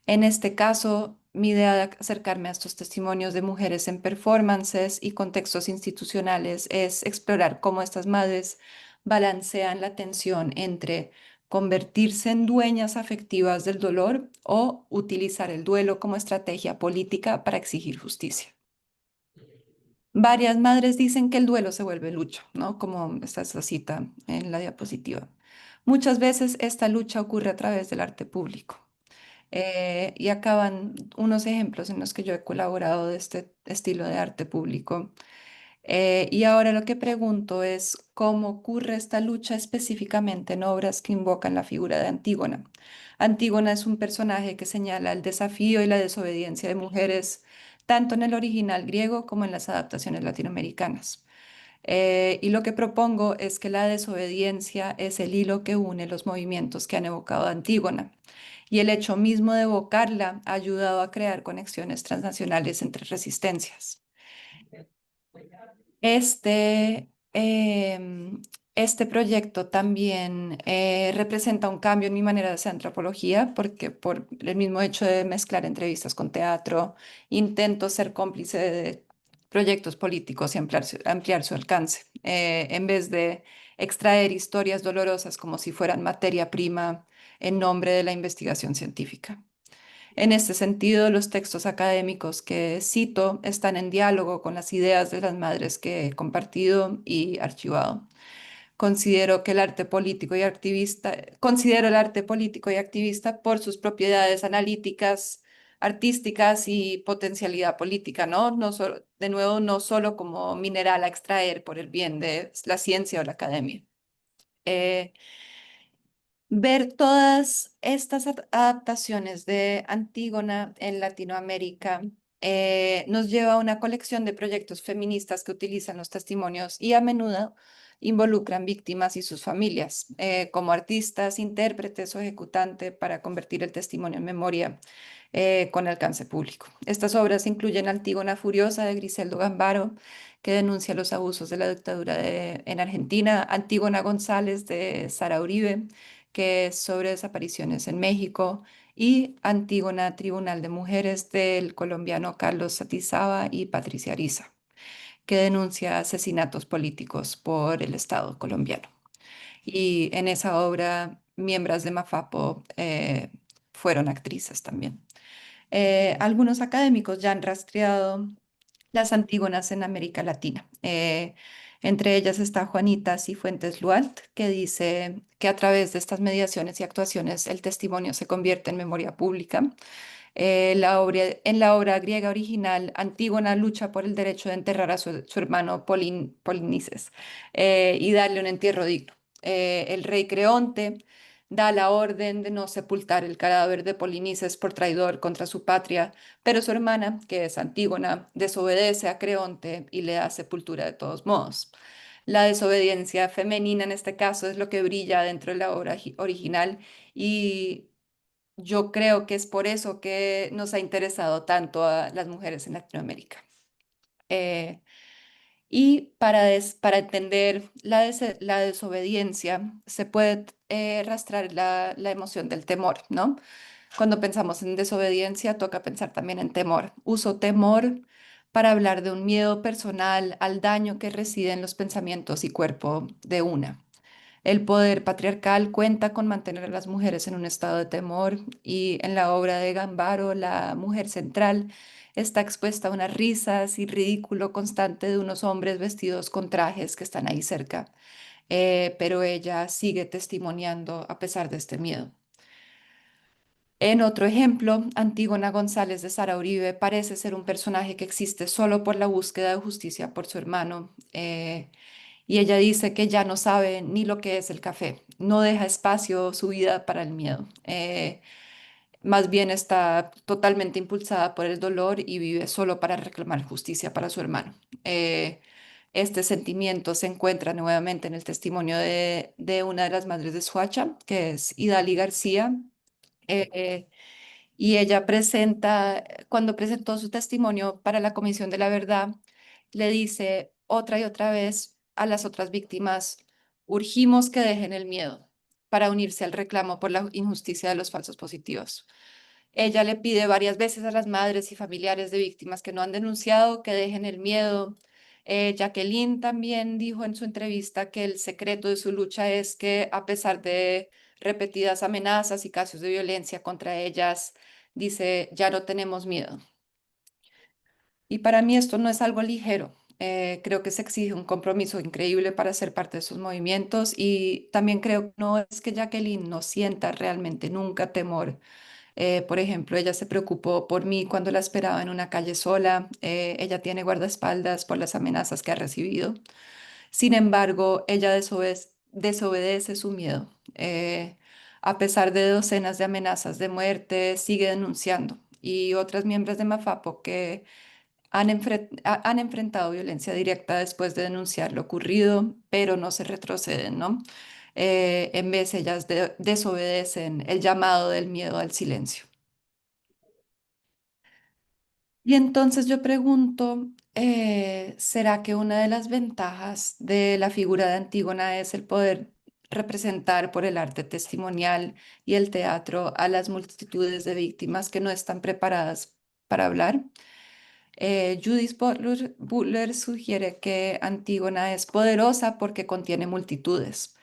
En este caso, mi idea de acercarme a estos testimonios de mujeres en performances y contextos institucionales es explorar cómo estas madres balancean la tensión entre convertirse en dueñas afectivas del dolor o utilizar el duelo como estrategia política para exigir justicia. Varias madres dicen que el duelo se vuelve lucha, ¿no? Como está esa cita en la diapositiva. Muchas veces esta lucha ocurre a través del arte público. Y acaban unos ejemplos en los que yo he colaborado de este estilo de arte público. Y ahora lo que pregunto es cómo ocurre esta lucha específicamente en obras que invocan la figura de Antígona. Antígona es un personaje que señala el desafío y la desobediencia de mujeres, tanto en el original griego como en las adaptaciones latinoamericanas. Y lo que propongo es que la desobediencia es el hilo que une los movimientos que han evocado a Antígona. Y el hecho mismo de evocarla ha ayudado a crear conexiones transnacionales entre resistencias. Este, este proyecto también representa un cambio en mi manera de hacer antropología, porque por el mismo hecho de mezclar entrevistas con teatro, intento ser cómplice de proyectos políticos y ampliar su alcance, en vez de extraer historias dolorosas como si fueran materia prima en nombre de la investigación científica. En este sentido, los textos académicos que cito están en diálogo con las ideas de las madres que he compartido y archivado. Considero el arte político y activista por sus propiedades analíticas, artísticas y potencialidad política, ¿no? De nuevo, no solo como mineral a extraer por el bien de la ciencia o la academia. Eh, Ver todas estas adaptaciones de Antígona en Latinoamérica nos lleva a una colección de proyectos feministas que utilizan los testimonios y a menudo involucran víctimas y sus familias como artistas, intérpretes o ejecutantes para convertir el testimonio en memoria con alcance público. Estas obras incluyen Antígona Furiosa de Griseldo Gambaro, que denuncia los abusos de la dictadura en Argentina, Antígona González de Sara Uribe, que es sobre desapariciones en México, y Antígona Tribunal de Mujeres del colombiano Carlos Satizaba y Patricia Ariza, que denuncia asesinatos políticos por el Estado colombiano. Y en esa obra, miembros de Mafapo fueron actrices también. Algunos académicos ya han rastreado las Antígonas en América Latina. Entre ellas está Juanita Cifuentes Lualt, que dice que a través de estas mediaciones y actuaciones el testimonio se convierte en memoria pública. En la obra griega original, Antígona lucha por el derecho de enterrar a su hermano Polinices y darle un entierro digno. El rey Creonte da la orden de no sepultar el cadáver de Polinices por traidor contra su patria, pero su hermana, que es Antígona, desobedece a Creonte y le da sepultura de todos modos. La desobediencia femenina en este caso es lo que brilla dentro de la obra original y yo creo que es por eso que nos ha interesado tanto a las mujeres en Latinoamérica. Eh, Y para entender la desobediencia, se puede rastrar la emoción del temor, ¿no? Cuando pensamos en desobediencia, toca pensar también en temor. Uso temor para hablar de un miedo personal al daño que reside en los pensamientos y cuerpo de una. El poder patriarcal cuenta con mantener a las mujeres en un estado de temor y en la obra de Gambaro, la mujer central está expuesta a unas risas y ridículo constante de unos hombres vestidos con trajes que están ahí cerca, pero ella sigue testimoniando a pesar de este miedo. En otro ejemplo, Antígona González de Sara Uribe parece ser un personaje que existe solo por la búsqueda de justicia por su hermano, y ella dice que ya no sabe ni lo que es el café, no deja espacio su vida para el miedo, más bien está totalmente impulsada por el dolor y vive solo para reclamar justicia para su hermano. Este sentimiento se encuentra nuevamente en el testimonio de una de las madres de Soacha, que es Idali García. eh, y ella cuando presentó su testimonio para la Comisión de la Verdad, le dice otra y otra vez a las otras víctimas, urgimos que dejen el miedo para unirse al reclamo por la injusticia de los falsos positivos. Ella le pide varias veces a las madres y familiares de víctimas que no han denunciado que dejen el miedo. Jacqueline también dijo en su entrevista que el secreto de su lucha es que a pesar de repetidas amenazas y casos de violencia contra ellas, dice, ya no tenemos miedo. Y para mí esto no es algo ligero. Creo que se exige un compromiso increíble para ser parte de sus movimientos y también creo que no es que Jacqueline no sienta realmente nunca temor. Por ejemplo, ella se preocupó por mí cuando la esperaba en una calle sola. Ella tiene guardaespaldas por las amenazas que ha recibido. Sin embargo, ella desobedece su miedo. A pesar de docenas de amenazas de muerte, sigue denunciando. Y otras miembros de Mafapo que han enfrentado violencia directa después de denunciar lo ocurrido, pero no se retroceden, ¿no? En vez ellas desobedecen el llamado del miedo al silencio. Y entonces yo pregunto, ¿será que una de las ventajas de la figura de Antígona es el poder representar por el arte testimonial y el teatro a las multitudes de víctimas que no están preparadas para hablar? Judith Butler sugiere que Antígona es poderosa porque contiene multitudes.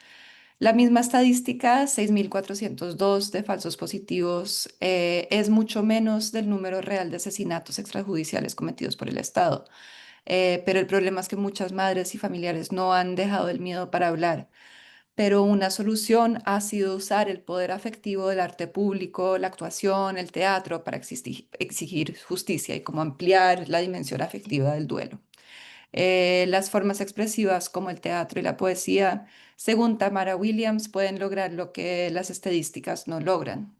La misma estadística, 6.402 de falsos positivos, es mucho menos del número real de asesinatos extrajudiciales cometidos por el Estado. Pero el problema es que muchas madres y familiares no han dejado el miedo para hablar. Pero una solución ha sido usar el poder afectivo del arte público, la actuación, el teatro para exigir justicia y como ampliar la dimensión afectiva del duelo. Las formas expresivas como el teatro y la poesía, según Tamara Williams, pueden lograr lo que las estadísticas no logran.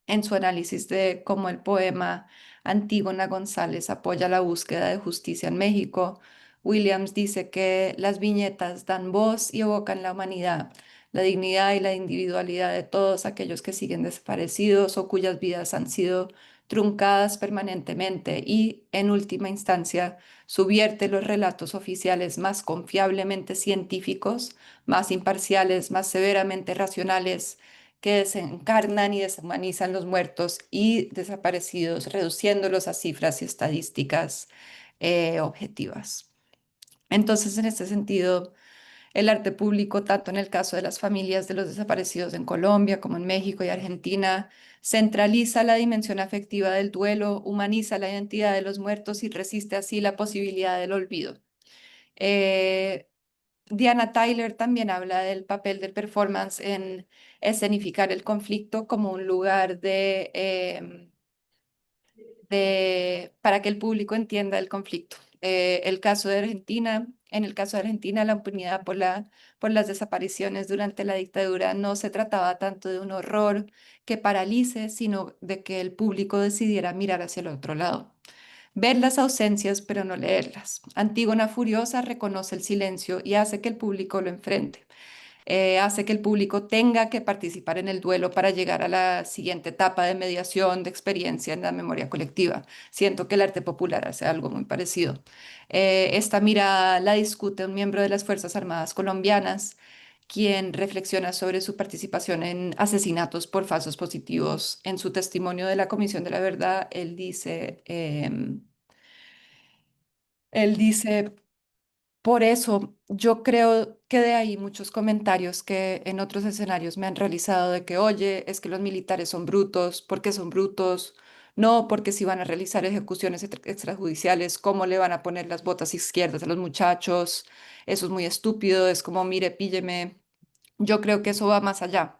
En su análisis de cómo el poema Antígona González apoya la búsqueda de justicia en México, Williams dice que las viñetas dan voz y evocan la humanidad, la dignidad y la individualidad de todos aquellos que siguen desaparecidos o cuyas vidas han sido truncadas permanentemente y, en última instancia, subvierte los relatos oficiales más confiablemente científicos, más imparciales, más severamente racionales que desencarnan y deshumanizan los muertos y desaparecidos, reduciéndolos a cifras y estadísticas objetivas. Entonces, en este sentido, el arte público, tanto en el caso de las familias de los desaparecidos en Colombia como en México y Argentina, centraliza la dimensión afectiva del duelo, humaniza la identidad de los muertos y resiste así la posibilidad del olvido. Eh, Diana Tyler también habla del papel del performance en escenificar el conflicto como un lugar para que el público entienda el conflicto. En el caso de Argentina, la impunidad por las desapariciones durante la dictadura no se trataba tanto de un horror que paralice, sino de que el público decidiera mirar hacia el otro lado. Ver las ausencias, pero no leerlas. Antígona furiosa reconoce el silencio y hace que el público lo enfrente. hace que el público tenga que participar en el duelo para llegar a la siguiente etapa de mediación, de experiencia en la memoria colectiva. Siento que el arte popular hace algo muy parecido. Esta mirada la discute un miembro de las Fuerzas Armadas colombianas, quien reflexiona sobre su participación en asesinatos por falsos positivos. En su testimonio de la Comisión de la Verdad, él dice, por eso yo creo que de ahí muchos comentarios que en otros escenarios me han realizado de que, oye, es que los militares son brutos, ¿por qué son brutos? No, porque si van a realizar ejecuciones extrajudiciales, ¿cómo le van a poner las botas izquierdas a los muchachos? Eso es muy estúpido, es como, mire, pílleme. Yo creo que eso va más allá.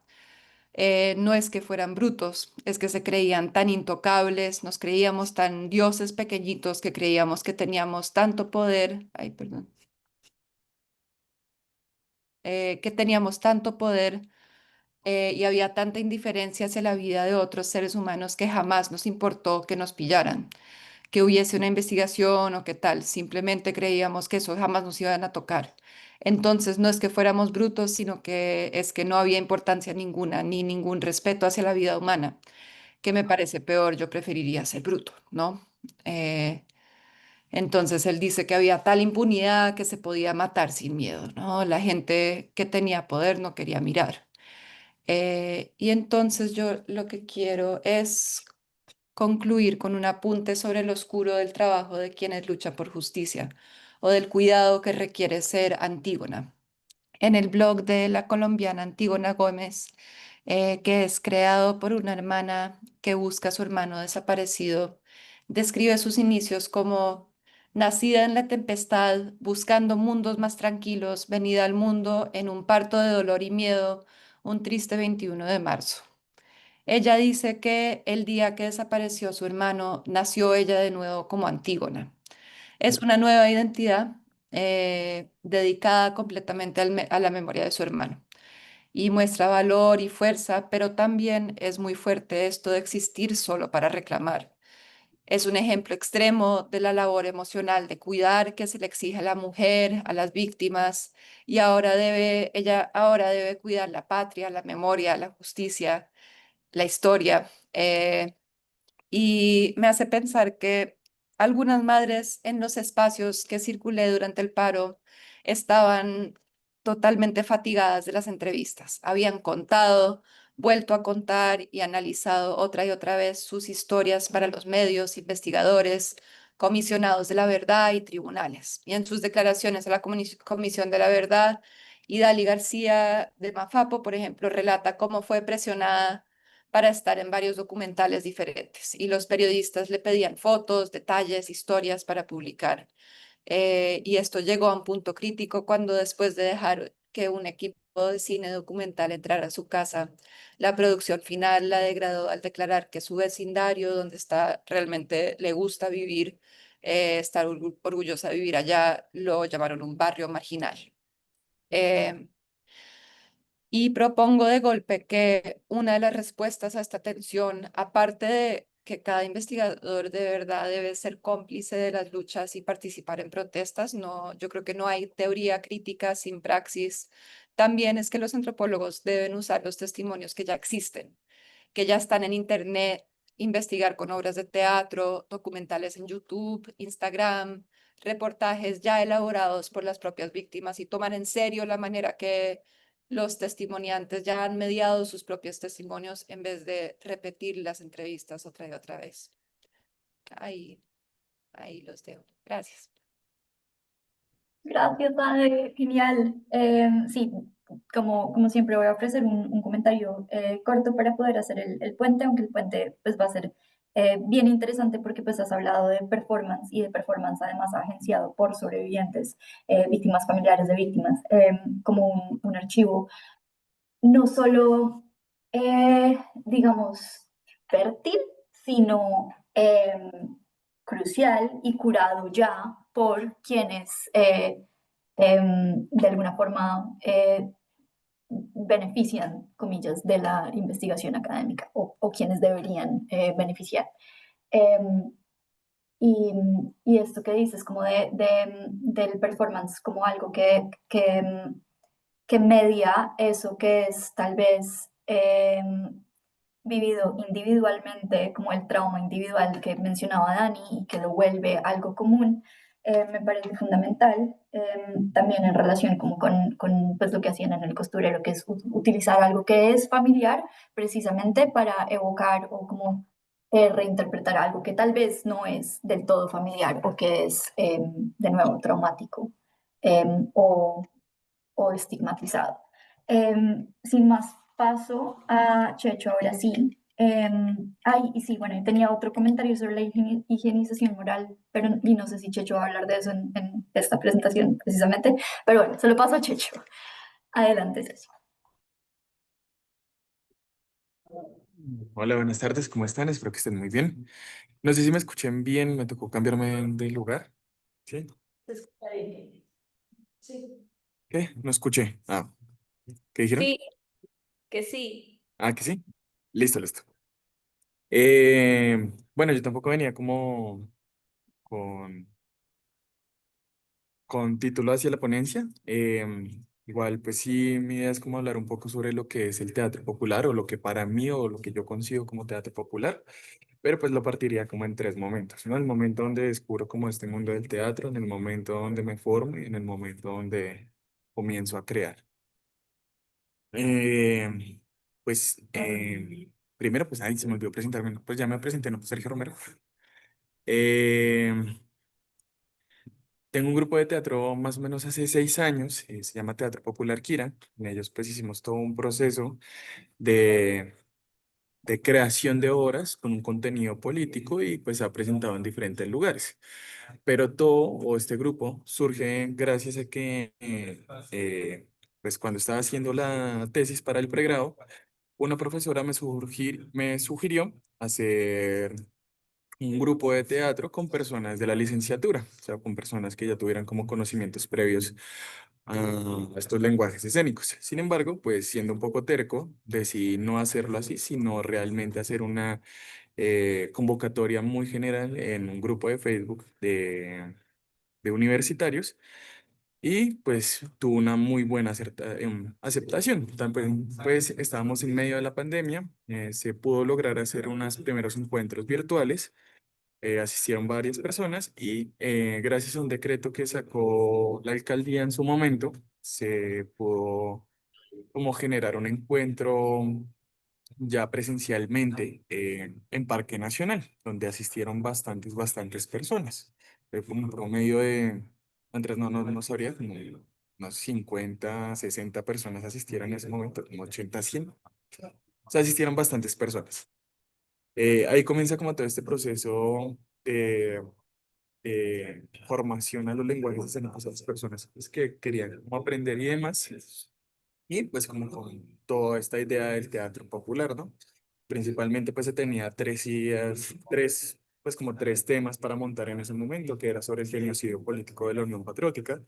No es que fueran brutos, es que se creían tan intocables, nos creíamos tan dioses pequeñitos que creíamos que teníamos tanto poder, ay, perdón, que teníamos tanto poder y había tanta indiferencia hacia la vida de otros seres humanos que jamás nos importó que nos pillaran, que hubiese una investigación o qué tal, simplemente creíamos que eso jamás nos iban a tocar. Entonces no es que fuéramos brutos, sino que es que no había importancia ninguna, ni ningún respeto hacia la vida humana, que me parece peor, yo preferiría ser bruto, ¿no? Eh, entonces él dice que había tal impunidad que se podía matar sin miedo, ¿no? La gente que tenía poder no quería mirar. Y entonces yo lo que quiero es concluir con un apunte sobre lo oscuro del trabajo de quienes luchan por justicia o del cuidado que requiere ser Antígona. En el blog de la colombiana Antígona Gómez, que es creado por una hermana que busca a su hermano desaparecido, describe sus inicios como nacida en la tempestad, buscando mundos más tranquilos, venida al mundo en un parto de dolor y miedo, un triste 21 de marzo. Ella dice que el día que desapareció su hermano, nació ella de nuevo como Antígona. Es una nueva identidad dedicada completamente a la memoria de su hermano y muestra valor y fuerza, pero también es muy fuerte esto de existir solo para reclamar. Es un ejemplo extremo de la labor emocional de cuidar que se le exige a la mujer, a las víctimas, y ella ahora debe cuidar la patria, la memoria, la justicia, la historia. Y me hace pensar que algunas madres en los espacios que circulé durante el paro estaban totalmente fatigadas de las entrevistas. Habían contado, vuelto a contar y analizado otra y otra vez sus historias para los medios, investigadores, comisionados de la verdad y tribunales. Y en sus declaraciones a la Comisión de la Verdad, Idali García de Mafapo, por ejemplo, relata cómo fue presionada para estar en varios documentales diferentes y los periodistas le pedían fotos, detalles, historias para publicar. Y esto llegó a un punto crítico cuando después de dejar que un equipo de cine documental entrara a su casa, la producción final la degradó al declarar que su vecindario, donde está realmente le gusta vivir, estar orgullosa de vivir allá, lo llamaron un barrio marginal. Eh, y propongo de golpe que una de las respuestas a esta tensión, aparte de que cada investigador de verdad debe ser cómplice de las luchas y participar en protestas, no, yo creo que no hay teoría crítica sin praxis, también es que los antropólogos deben usar los testimonios que ya existen, que ya están en Internet, investigar con obras de teatro, documentales en YouTube, Instagram, reportajes ya elaborados por las propias víctimas y tomar en serio la manera que los testimoniantes ya han mediado sus propios testimonios en vez de repetir las entrevistas otra y otra vez. Ahí, ahí los dejo. Gracias. Gracias, Ade, genial. Sí, como siempre voy a ofrecer un comentario corto para poder hacer el puente, aunque el puente pues va a ser bien interesante porque pues has hablado de performance y de performance además agenciado por sobrevivientes, víctimas familiares de víctimas, como un archivo no solo, digamos, fértil, sino crucial y curado ya por quienes de alguna forma benefician, comillas, de la investigación académica o quienes deberían beneficiar. Em, y, y esto que dices como del performance como algo que que media eso que es tal vez vivido individualmente, como el trauma individual que mencionaba Dani y que lo vuelve algo común, me parece fundamental. También en relación como con pues, lo que hacían en el costurero, que es utilizar algo que es familiar precisamente para evocar o como reinterpretar algo que tal vez no es del todo familiar o que es de nuevo traumático o estigmatizado. Sin más, paso a Checho ahora sí. Ay, y sí, bueno, y tenía otro comentario sobre la higienización moral, pero y no sé si Checho va a hablar de eso en esta presentación precisamente, pero bueno, se lo paso a Checho. Adelante, Ceci. Hola, buenas tardes, ¿cómo están? Espero que estén muy bien. No sé si me escuchen bien, me tocó cambiarme de lugar. ¿Sí? Se escucha bien. Sí. ¿Qué? No escuché. Ah, ¿qué dijeron? Sí, que sí. Ah, que sí. Listo, listo. Bueno, yo tampoco venía como con, con título hacia la ponencia. Igual, pues sí, mi idea es como hablar un poco sobre lo que es el teatro popular o lo que para mí o lo que yo consigo como teatro popular. Pero pues lo partiría como en tres momentos, ¿no? El momento donde descubro como este mundo del teatro, en el momento donde me formo y en el momento donde comienzo a crear. Eh, primero, pues ahí se me olvidó presentarme, ¿no? Pues ya me presenté, ¿no? Pues Sergio Romero. Eh, Tengo un grupo de teatro más o menos hace 6 años, se llama Teatro Popular Kira. En ellos pues hicimos todo un proceso de creación de obras con un contenido político y pues se ha presentado en diferentes lugares. Pero todo o este grupo surge gracias a que pues cuando estaba haciendo la tesis para el pregrado, una profesora me sugirió hacer un grupo de teatro con personas de la licenciatura, o sea, con personas que ya tuvieran como conocimientos previos a estos lenguajes escénicos. Sin embargo, pues siendo un poco terco, decidí no hacerlo así, sino realmente hacer una convocatoria muy general en un grupo de Facebook de universitarios y pues tuvo una muy buena aceptación. También pues estábamos en medio de la pandemia, se pudo lograr hacer unos primeros encuentros virtuales, asistieron varias personas y gracias a un decreto que sacó la alcaldía en su momento, se pudo como generar un encuentro ya presencialmente en Parque Nacional, donde asistieron bastantes personas. Fue como un promedio de, Andrés, no sabría, como unos 50, 60 personas asistieron en ese momento, como 80, 100. O sea, asistieron bastantes personas. Ahí comienza como todo este proceso de, de formación a los lenguajes escénicos a las personas pues, que querían como aprender y demás. Y pues como con toda esta idea del teatro popular, ¿no? Principalmente pues se tenía tres ideas, pues como tres temas para montar en ese momento, que era sobre el genocidio político de la Unión Patriótica,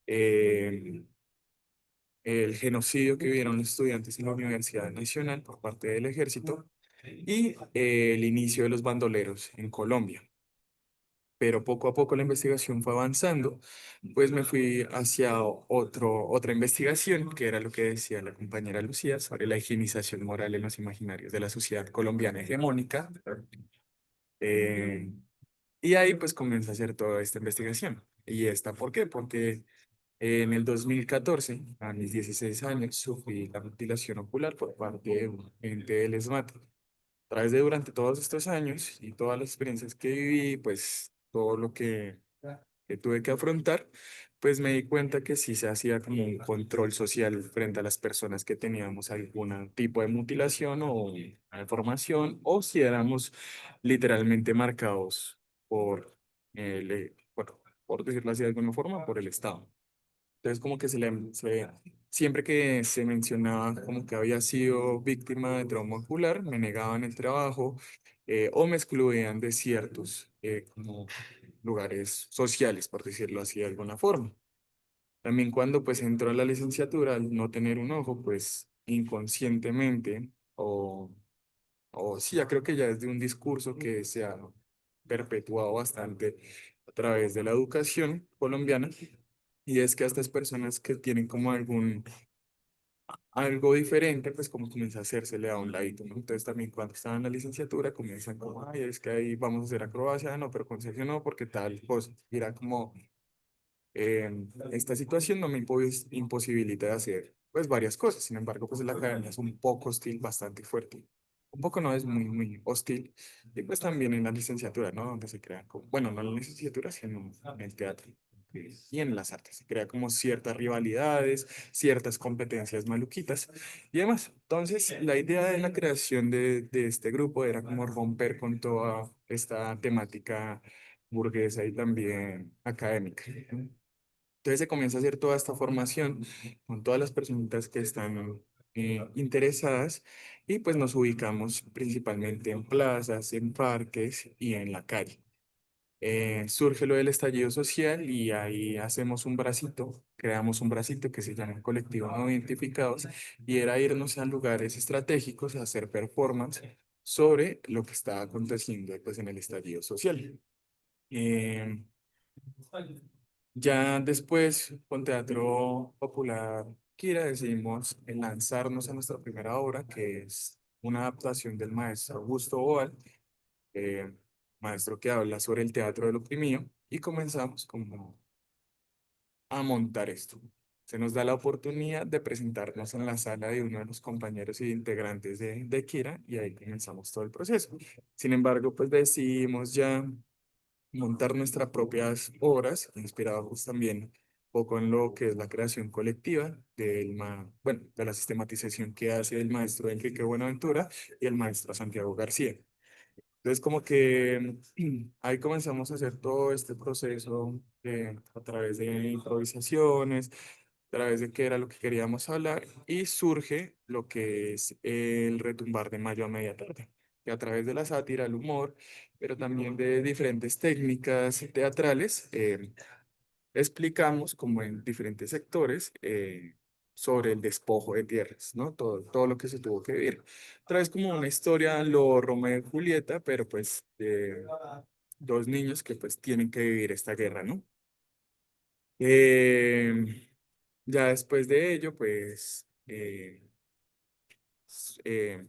eh, el genocidio que vivieron los estudiantes en la Universidad Nacional por parte del ejército y el inicio de los bandoleros en Colombia. Pero poco a poco la investigación fue avanzando, pues me fui hacia otra investigación, que era lo que decía la compañera Lucía, sobre la higienización moral en los imaginarios de la sociedad colombiana hegemónica. Eh, y ahí pues comencé a hacer toda esta investigación. ¿Y esta por qué? Porque en el 2014, a mis 16 años, sufrí la mutilación ocular por parte de un ente del ESMAD. A través de durante todos estos años y todas las experiencias que viví, pues todo lo que tuve que afrontar, pues me di cuenta que sí se hacía como un control social frente a las personas que teníamos algún tipo de mutilación o malformación, o si éramos literalmente marcados por bueno, por decirlo así de alguna forma, por el Estado. Entonces, como que siempre que se mencionaba como que había sido víctima de trauma ocular, me negaban el trabajo o me excluían de ciertos como lugares sociales, por decirlo así de alguna forma. También cuando pues entró a la licenciatura, al no tener un ojo, pues inconscientemente o sí, ya creo que ya es de un discurso que se ha perpetuado bastante a través de la educación colombiana, y es que a estas personas que tienen como algún algo diferente, pues como comienza a hacerse, le da un ladito, ¿no? Entonces también cuando estaba en la licenciatura comienzan como, ay, es que ahí vamos a hacer acrobacia, no, pero concierto no, porque tal cosa. Y era como, esta situación no me imposibilita de hacer pues varias cosas. Sin embargo, pues la academia es un poco hostil, bastante fuerte. Un poco no es muy, muy hostil. Y pues también en la licenciatura, ¿no? Donde se crean, bueno, no en la licenciatura, sino en el teatro y en las artes. Se crea como ciertas rivalidades, ciertas competencias maluquitas y demás. Entonces, la idea de la creación de este grupo era como romper con toda esta temática burguesa y también académica. Entonces se comienza a hacer toda esta formación con todas las personitas que están interesadas y pues nos ubicamos principalmente en plazas, en parques y en la calle. Surge lo del estallido social y ahí hacemos un bracito, creamos un bracito que se llama Colectivo No Identificados y era irnos a lugares estratégicos a hacer performance sobre lo que estaba aconteciendo pues en el estallido social. Eh, ya después, con Teatro Popular Kira, decidimos lanzarnos a nuestra primera obra, que es una adaptación del maestro Augusto Boal, eh, maestro que habla sobre el teatro del oprimido, y comenzamos como a montar esto. Se nos da la oportunidad de presentarnos en la sala de uno de los compañeros y integrantes de Kira, y ahí comenzamos todo el proceso. Sin embargo, pues decidimos ya montar nuestras propias obras, inspirados también un poco en lo que es la creación colectiva bueno, de la sistematización que hace el maestro Enrique Buenaventura y el maestro Santiago García. Entonces, como que ahí comenzamos a hacer todo este proceso a través de improvisaciones, a través de qué era lo que queríamos hablar, y surge lo que es el retumbar de mayo a media tarde, que a través de la sátira, el humor, pero también de diferentes técnicas teatrales, explicamos como en diferentes sectores sobre el despojo de tierras, ¿no? Todo lo que se tuvo que vivir. Otra vez como una historia, lo Romeo y Julieta, pero pues de dos niños que pues tienen que vivir esta guerra, ¿no? Eh, ya después de ello, pues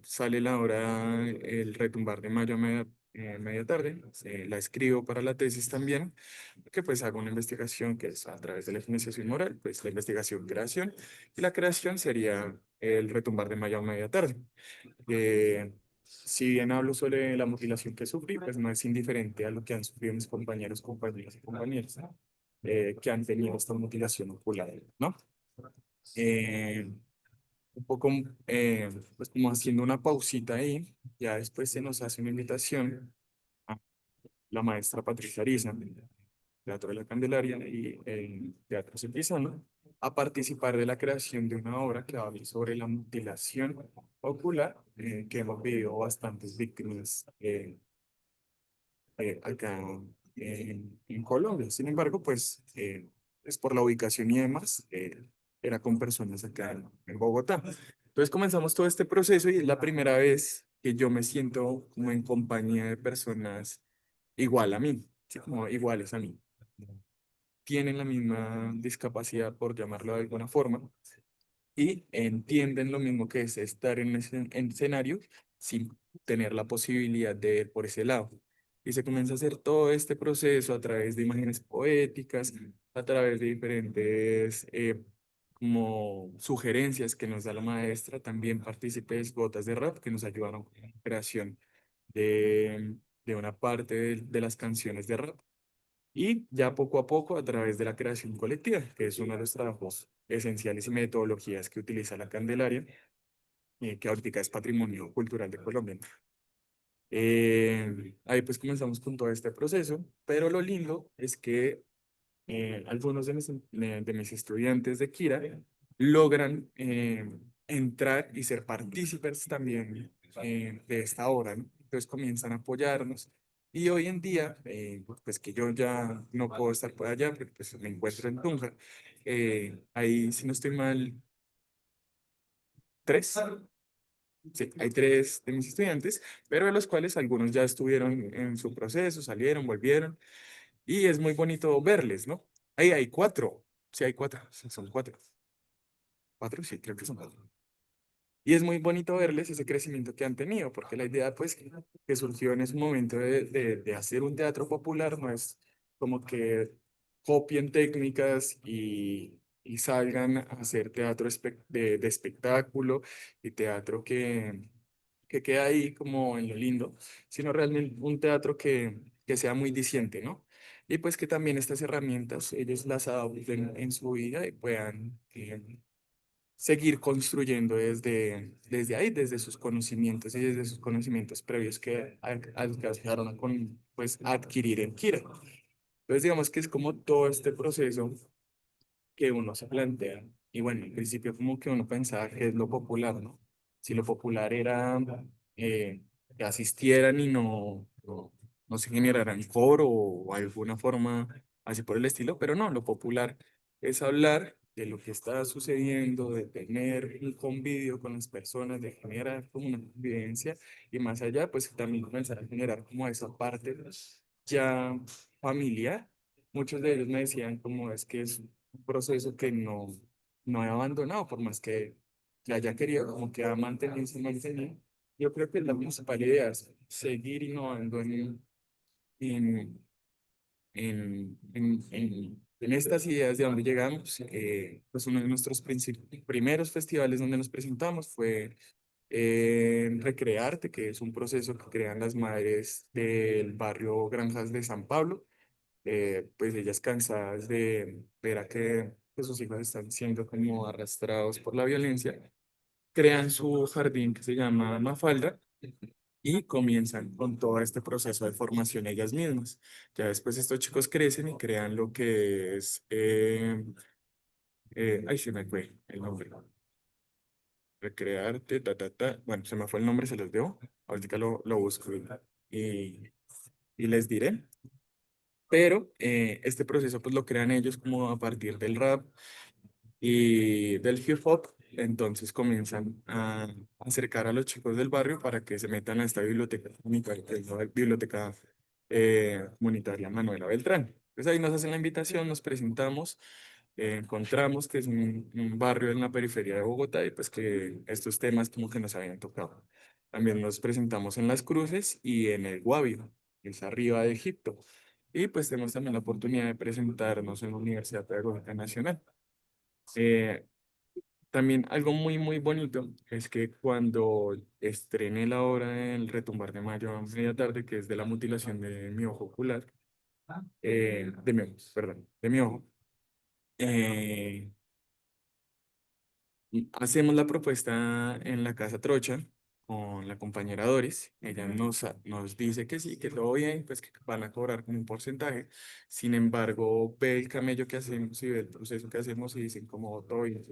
sale la hora, el retumbar de mayo a media tarde, la escribo para la tesis también, que pues hago una investigación que es a través de la financiación moral, pues la investigación creación, y la creación sería el retumbar de mayo a media tarde. Si bien hablo sobre la mutilación que sufrí, pues no es indiferente a lo que han sufrido mis compañeros, compañeras y compañeros que han tenido esta mutilación ocular, ¿no? Eh, un poco, pues como haciendo una pausita ahí, ya después se nos hace una invitación a la maestra Patricia Ariza, del Teatro de la Candelaria y el Teatro Cepizano, a participar de la creación de una obra que habla sobre la mutilación ocular, que hemos vivido bastantes víctimas acá en Colombia. Sin embargo, pues es por la ubicación y demás, era con personas acá en Bogotá. Entonces comenzamos todo este proceso y es la primera vez que yo me siento como en compañía de personas igual a mí, ¿sí? Como iguales a mí. Tienen la misma discapacidad, por llamarlo de alguna forma, y entienden lo mismo que es estar en ese en escenario sin tener la posibilidad de ver por ese lado. Y se comienza a hacer todo este proceso a través de imágenes poéticas, a través de diferentes como sugerencias que nos da la maestra, también partícipes gotas de rap que nos ayudaron con la creación de una parte de las canciones de rap. Y ya poco a poco, a través de la creación colectiva, que es uno de los trabajos esenciales y metodologías que utiliza la Candelaria, que ahorita es Patrimonio Cultural de Colombia. Ahí pues comenzamos con todo este proceso, pero lo lindo es que algunos de mis estudiantes de Kira logran entrar y ser partícipes también de esta obra, ¿no? Entonces comienzan a apoyarnos y hoy en día, pues que yo ya no puedo estar por allá, porque pues me encuentro en Tunja, ahí si no estoy mal, tres. Sí, hay tres de mis estudiantes, pero de los cuales algunos ya estuvieron en su proceso, salieron, volvieron, y es muy bonito verles, ¿no? Ahí hay cuatro, sí hay cuatro, sí, son cuatro. Cuatro, sí, creo que son cuatro. Y es muy bonito verles ese crecimiento que han tenido, porque la idea, pues, que surgió en ese momento de hacer un teatro popular no es como que copien técnicas y salgan a hacer teatro de espectáculo y teatro que queda ahí como en lo lindo, sino realmente un teatro que sea muy diciente, ¿no? Y pues que también estas herramientas ellos las adopten en su vida y puedan seguir construyendo desde ahí, desde sus conocimientos y desde sus conocimientos previos que alcanzaron a pues, a adquirir en Kira. Entonces, digamos que es como todo este proceso que uno se plantea. Y bueno, al principio como que uno pensaba que es lo popular, ¿no? Si lo popular era que asistieran y no se generaran coro o alguna forma así por el estilo, pero no, lo popular es hablar de lo que está sucediendo, de tener un convivio con las personas, de generar como una convivencia y más allá, pues también comenzar a generar como esa parte ya familiar. Muchos de ellos me decían como es que es un proceso que no he abandonado, por más que haya querido, como que ha mantenido, se mantenido. Yo creo que la principal idea es seguir innovando en, en estas ideas de donde llegamos. Pues uno de nuestros primeros festivales donde nos presentamos fue en Recrearte, que es un proceso que crean las madres del barrio Granjas de San Pablo, pues ellas cansadas de ver a que sus hijos están siendo como arrastrados por la violencia, crean su jardín que se llama Mafalda y comienzan con todo este proceso de formación ellas mismas. Ya después estos chicos crecen y crean lo que es, ay, se me fue el nombre, Recrearte, bueno, se me fue el nombre, se los debo, ahorita lo busco y, y les diré. Pero este proceso pues lo crean ellos como a partir del rap y del hip hop. Entonces comienzan a acercar a los chicos del barrio para que se metan a esta biblioteca comunitaria, que es la biblioteca comunitaria Manuela Beltrán. Entonces ahí nos hacen la invitación, nos presentamos, encontramos que es un barrio en la periferia de Bogotá y pues que estos temas como que nos habían tocado. También nos presentamos en Las Cruces y en el Guavio, que es arriba de Egipto. Y pues tenemos también la oportunidad de presentarnos en la Universidad Pedagógica Nacional. Eh, También algo muy, muy bonito es que cuando estrené la obra El Retumbar de Mayo a media tarde, que es de la mutilación de mi ojo ocular, de mi ojo, perdón, de mi ojo, eh, y hacemos la propuesta en la Casa Trocha con la compañera Doris. Ella nos dice que sí, que todo bien, pues que van a cobrar como un porcentaje. Sin embargo, ve el camello que hacemos y ve el proceso que hacemos y dicen como todo bien.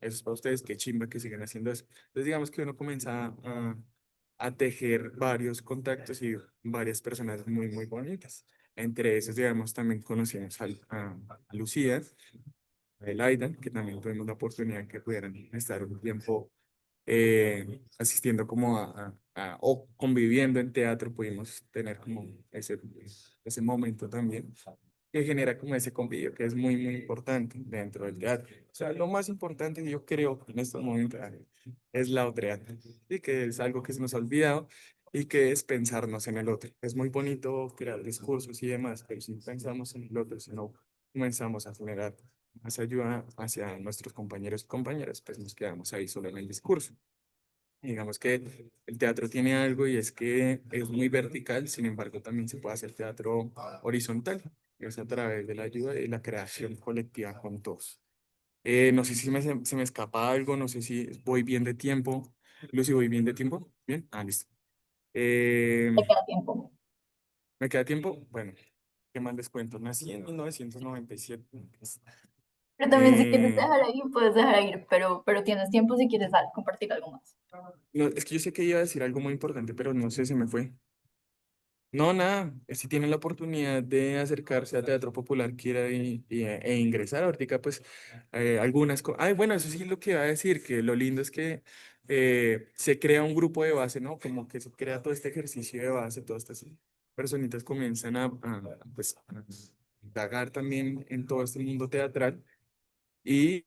Eso es para ustedes, qué chimba que sigan haciendo eso. Entonces, digamos que uno comienza a tejer varios contactos y varias personas muy, muy bonitas. Entre esos, digamos, también conocimos a Lucía el Aidan, que también tuvimos la oportunidad que pudieran estar un tiempo asistiendo como o conviviendo en teatro, pudimos tener como ese momento también, que genera como ese convivio, que es muy, muy importante dentro del teatro. O sea, lo más importante que yo creo en estos momentos es la otra, y que es algo que se nos ha olvidado y que es pensarnos en el otro. Es muy bonito crear discursos y demás, pero si no pensamos en el otro, si no comenzamos a generar más ayuda hacia nuestros compañeros y compañeras, pues nos quedamos ahí solo en el discurso. Digamos que el teatro tiene algo y es que es muy vertical, sin embargo también se puede hacer teatro horizontal, que es a través de la ayuda y la creación colectiva con todos. No sé si se me escapa algo, no sé si voy bien de tiempo. Lucy, ¿voy bien de tiempo? Bien, listo. Eh, Te queda tiempo. ¿Me queda tiempo? Bueno, ¿qué más les cuento? Nací en 1997. Pero también si quieres Eh, dejar ahí, puedes dejar ahí, pero tienes tiempo si quieres compartir algo más. no, es que yo sé que iba a decir algo muy importante, pero no sé, se me fue. No, nada, si tienen la oportunidad de acercarse a Teatro Popular, quiera e ingresar ahorita, pues algunas cosas. Ay, bueno, eso sí es lo que iba a decir, que lo lindo es que se crea un grupo de base, ¿no? Como que se crea todo este ejercicio de base, todas estas personitas comienzan pues, a indagar también en todo este mundo teatral y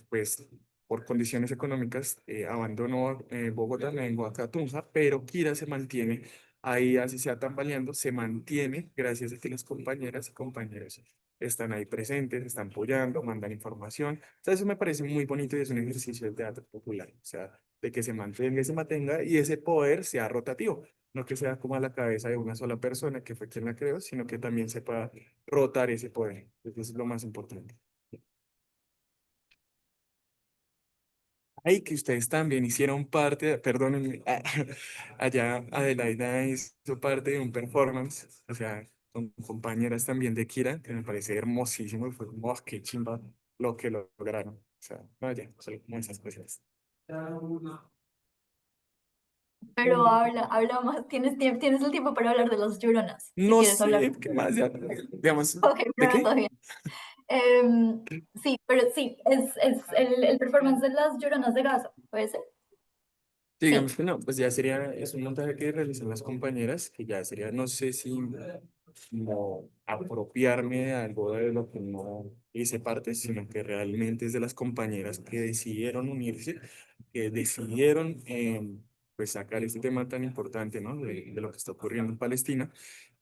pues por condiciones económicas, abandonó Bogotá, me vengo acá a Tunja, pero Kira se mantiene ahí, así sea tambaleando, se mantiene gracias a que las compañeras y compañeros están ahí presentes, están apoyando, mandan información. O sea, eso me parece muy bonito y es un ejercicio del teatro popular, o sea, de que se mantenga y ese poder sea rotativo, no que sea como a la cabeza de una sola persona que fue quien la creó, sino que también se pueda rotar ese poder. Eso es lo más importante. Ay, que ustedes también hicieron parte, perdónenme, allá Adelaida hizo parte de un performance, o sea, con compañeras también de Kira, que me parece hermosísimo y fue como, "Oh, qué chimba lo que lograron". O sea, no, ya, solo como esas cosas. Pero habla más, tienes el tiempo para hablar de las lloronas, si No quieres hablar. sé, ¿qué más? Ya, digamos, Ok, ¿de no, no, todo qué? bien. Sí, pero sí, es el performance de las lloronas de Gaza, ¿puede ser? Sí, Sí. digamos que no, pues ya sería, es un montaje que realizan las compañeras, que ya sería, no sé si como apropiarme de algo de lo que no hice parte, sino que realmente es de las compañeras que decidieron unirse, que decidieron pues sacar este tema tan importante, ¿no? De lo que está ocurriendo en Palestina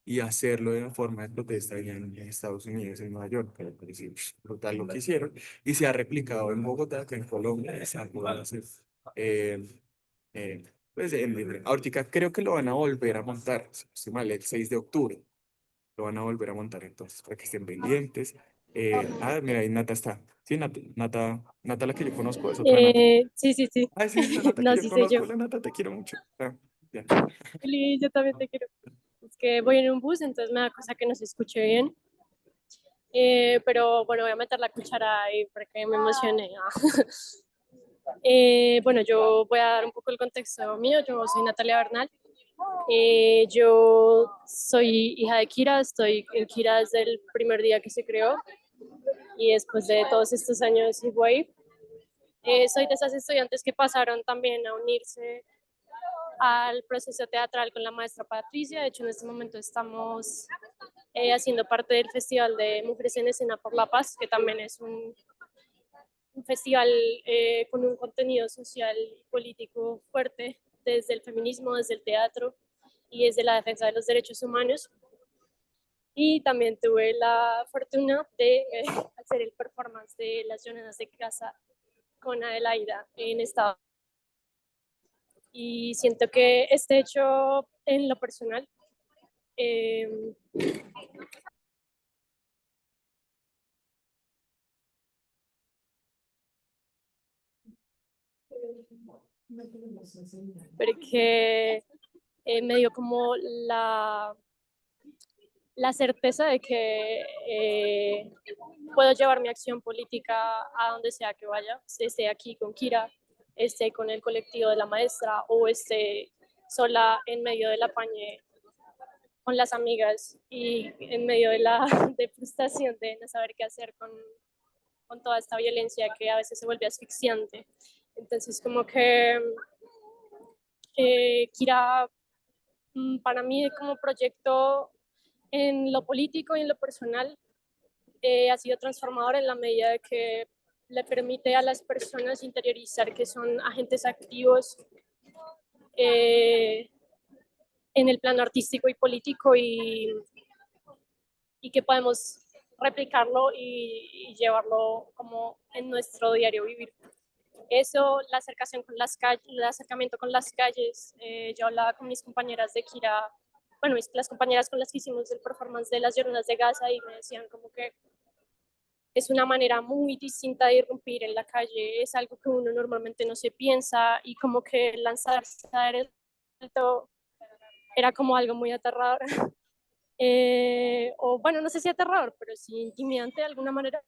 y hacerlo de una forma de protesta allá en Estados Unidos, en Nueva York, que me parece brutal lo que hicieron, y se ha replicado en Bogotá, que en Colombia se ha podido hacer. Eh, pues ahorita creo que lo van a volver a montar, si no estoy mal, el 6 de octubre lo van a volver a montar entonces, para que estén pendientes. Mira, ahí Nata está. Sí, Nata la que yo conozco es otra Nata. Sí, sí, sí. Ah, sí, es la Nata que No, yo sí sé yo. conozco, la Nata, te quiero mucho. Ya. Eli, yo también te quiero. Es que voy en un bus, entonces me da cosa que no se escuche bien. Pero bueno, voy a meter la cuchara ahí porque me emocioné. Bueno, yo voy a dar un poco el contexto mío. Yo soy Natalia Bernal. Yo soy hija de Kira, estoy en Kira desde el primer día que se creó y después de todos estos años en Wave. Soy de esas estudiantes que pasaron también a unirse al proceso teatral con la maestra Patricia. De hecho, en este momento estamos haciendo parte del Festival de Mujeres en Escena por la Paz, que también es un festival con un contenido social y político fuerte desde el feminismo, desde el teatro y desde la defensa de los derechos humanos. Y también tuve la fortuna de hacer el performance de Las Lloronas de Casa con Adelaida en Estado. Y siento que este hecho en lo personal eh, porque me dio como la certeza de que puedo llevar mi acción política a donde sea que vaya, esté aquí con Kira, esté con el colectivo de la maestra o esté sola en medio del apañe con las amigas y en medio de la de frustración de no saber qué hacer con toda esta violencia que a veces se vuelve asfixiante. Entonces, como que Kira, para mí como proyecto en lo político y en lo personal, ha sido transformador en la medida de que le permite a las personas interiorizar que son agentes activos eh, en el plano artístico y político y que podemos replicarlo y llevarlo como en nuestro diario vivir. Eso, la acercación con las calles, el acercamiento con las calles. Yo hablaba con mis compañeras de Kira, bueno, las compañeras con las que hicimos el performance de Las Lloronas de Gaza y me decían como que es una manera muy distinta de irrumpir en la calle, es algo que uno normalmente no se piensa y como que lanzarse a dar el salto era como algo muy aterrador. O bueno, no sé si aterrador, pero sí intimidante de alguna manera.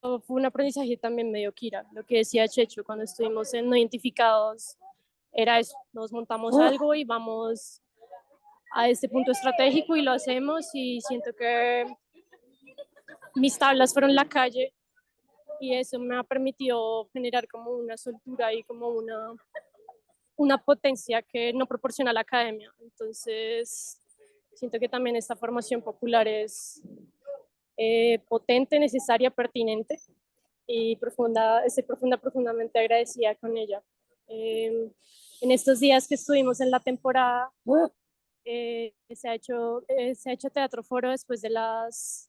Fue un aprendizaje también medio Kira, lo que decía Checho cuando estuvimos en No Identificados, era eso, nos montamos algo y vamos a este punto estratégico y lo hacemos y siento que mis tablas fueron la calle y eso me ha permitido generar como una soltura y como una potencia que no proporciona la academia. Entonces, siento que también esta formación popular es potente, necesaria, pertinente y estoy profundamente agradecida con ella. En estos días que estuvimos en la temporada, se ha hecho teatro foro después de las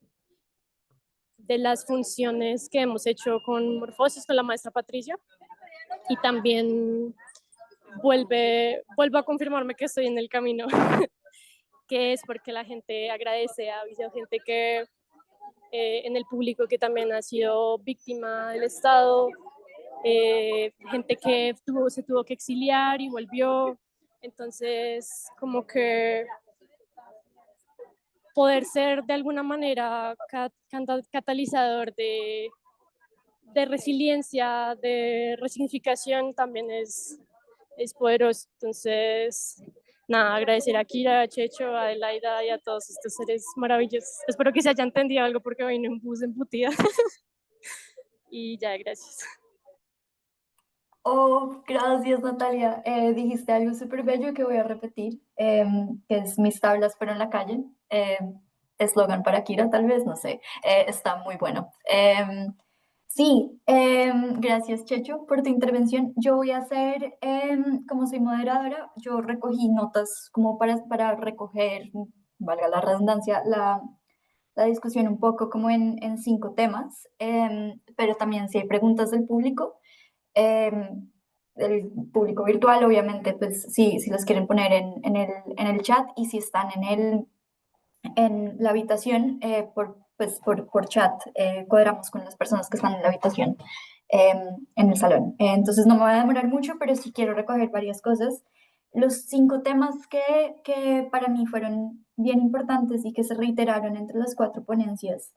funciones que hemos hecho con Morfosis, con la maestra Patricia, y también vuelvo a confirmarme que estoy en el camino, que es porque la gente agradece, ha habido gente que en el público que también ha sido víctima del Estado, gente que se tuvo que exiliar y volvió, entonces como que poder ser de alguna manera catalizador de resiliencia, de resignificación también es poderoso. Entonces, nada, agradecer a Kira, a Checho, a Elaida y a todos estos seres maravillosos. Espero que se haya entendido algo porque vine en bus embutida. Y ya, gracias. Oh, gracias Natalia. Dijiste algo súper bello que voy a repetir, que es mis tablas pero en la calle. Eslogan para Kira, tal vez, no sé. Está muy bueno. Sí, gracias Checho por tu intervención. Yo voy a hacer, como soy moderadora, yo recogí notas como para recoger, valga la redundancia, la discusión un poco como en 5 temas, pero también si hay preguntas del público. El público virtual, obviamente, pues sí, si los quieren poner en el chat y si están en la habitación, por chat, cuadramos con las personas que están en la habitación, en el salón. Entonces no me voy a demorar mucho, pero sí quiero recoger varias cosas. Los 5 temas que para mí fueron bien importantes y que se reiteraron entre las 4 ponencias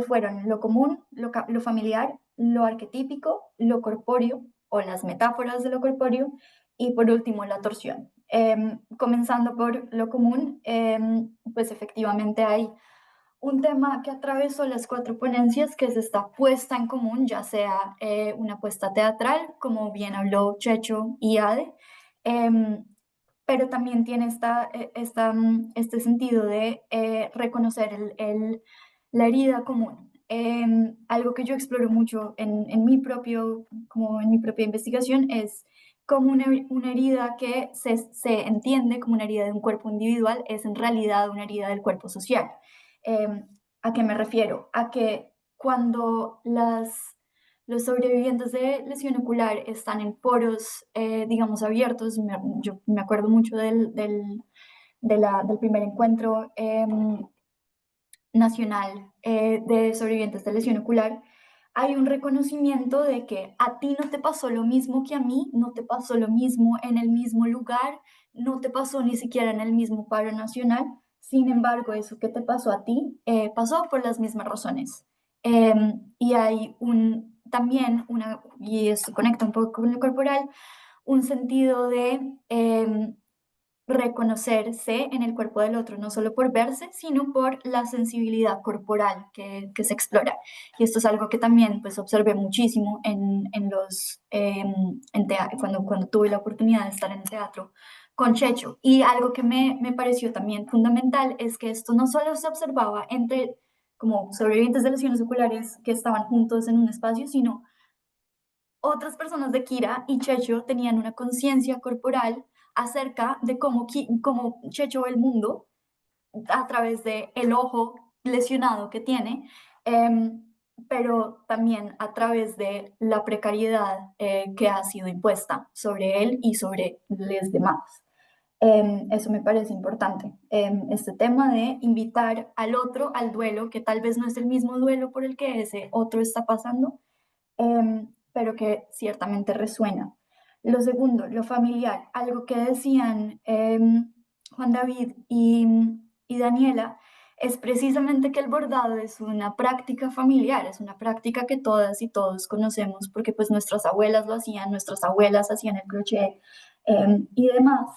fueron lo común, lo familiar, lo arquetípico, lo corpóreo o las metáforas de lo corpóreo y por último la torsión. Comenzando por lo común, pues efectivamente hay un tema que atravesó las 4 ponencias, que es esta puesta en común, ya sea una puesta teatral, como bien habló Checho y Ade, em, pero también tiene este sentido de reconocer la herida común. Algo que yo exploro mucho en mi propia investigación es cómo una herida que se entiende como una herida de un cuerpo individual es en realidad una herida del cuerpo social. ¿A qué me refiero? A que cuando los sobrevivientes de lesión ocular están en foros, digamos, abiertos. Yo me acuerdo mucho del primer encuentro nacional de sobrevivientes de lesión ocular. Hay un reconocimiento de que a ti no te pasó lo mismo que a mí, no te pasó lo mismo en el mismo lugar, no te pasó ni siquiera en el mismo paro nacional. Sin embargo, eso que te pasó a ti pasó por las mismas razones. Y hay también y esto conecta un poco con lo corporal, un sentido de reconocerse en el cuerpo del otro, no solo por verse, sino por la sensibilidad corporal que se explora. Y esto es algo que también pues observé muchísimo cuando tuve la oportunidad de estar en teatro con Checho. Y algo que me pareció también fundamental es que esto no solo se observaba entre como sobrevivientes de lesiones oculares que estaban juntos en un espacio, sino otras personas de Kira y Checho tenían una conciencia corporal acerca de cómo Checho ve el mundo a través de el ojo lesionado que tiene, pero también a través de la precariedad que ha sido impuesta sobre él y sobre los demás. Eso me parece importante. Este tema de invitar al otro al duelo, que tal vez no es el mismo duelo por el que ese otro está pasando, pero que ciertamente resuena. Lo segundo, lo familiar, algo que decían Juan David y Daniela, es precisamente que el bordado es una práctica familiar, es una práctica que todas y todos conocemos porque pues nuestras abuelas lo hacían, nuestras abuelas hacían el crochet y demás.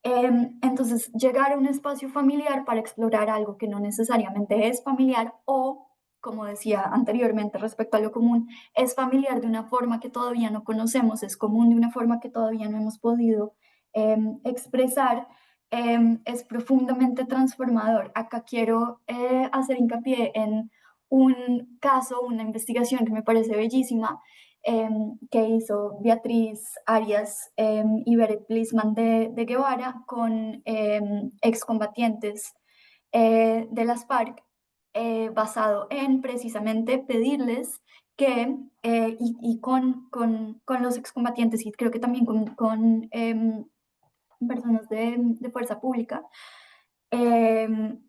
Entonces, llegar a un espacio familiar para explorar algo que no necesariamente es familiar o, como decía anteriormente respecto a lo común, es familiar de una forma que todavía no conocemos, es común de una forma que todavía no hemos podido expresar, es profundamente transformador. Acá quiero hacer hincapié en un caso, una investigación que me parece bellísima, que hizo Beatriz Arias y Beret Plisman de Guevara con excombatientes de las FARC, basado en precisamente pedirles que, y con los excombatientes y creo que también con personas de fuerza pública,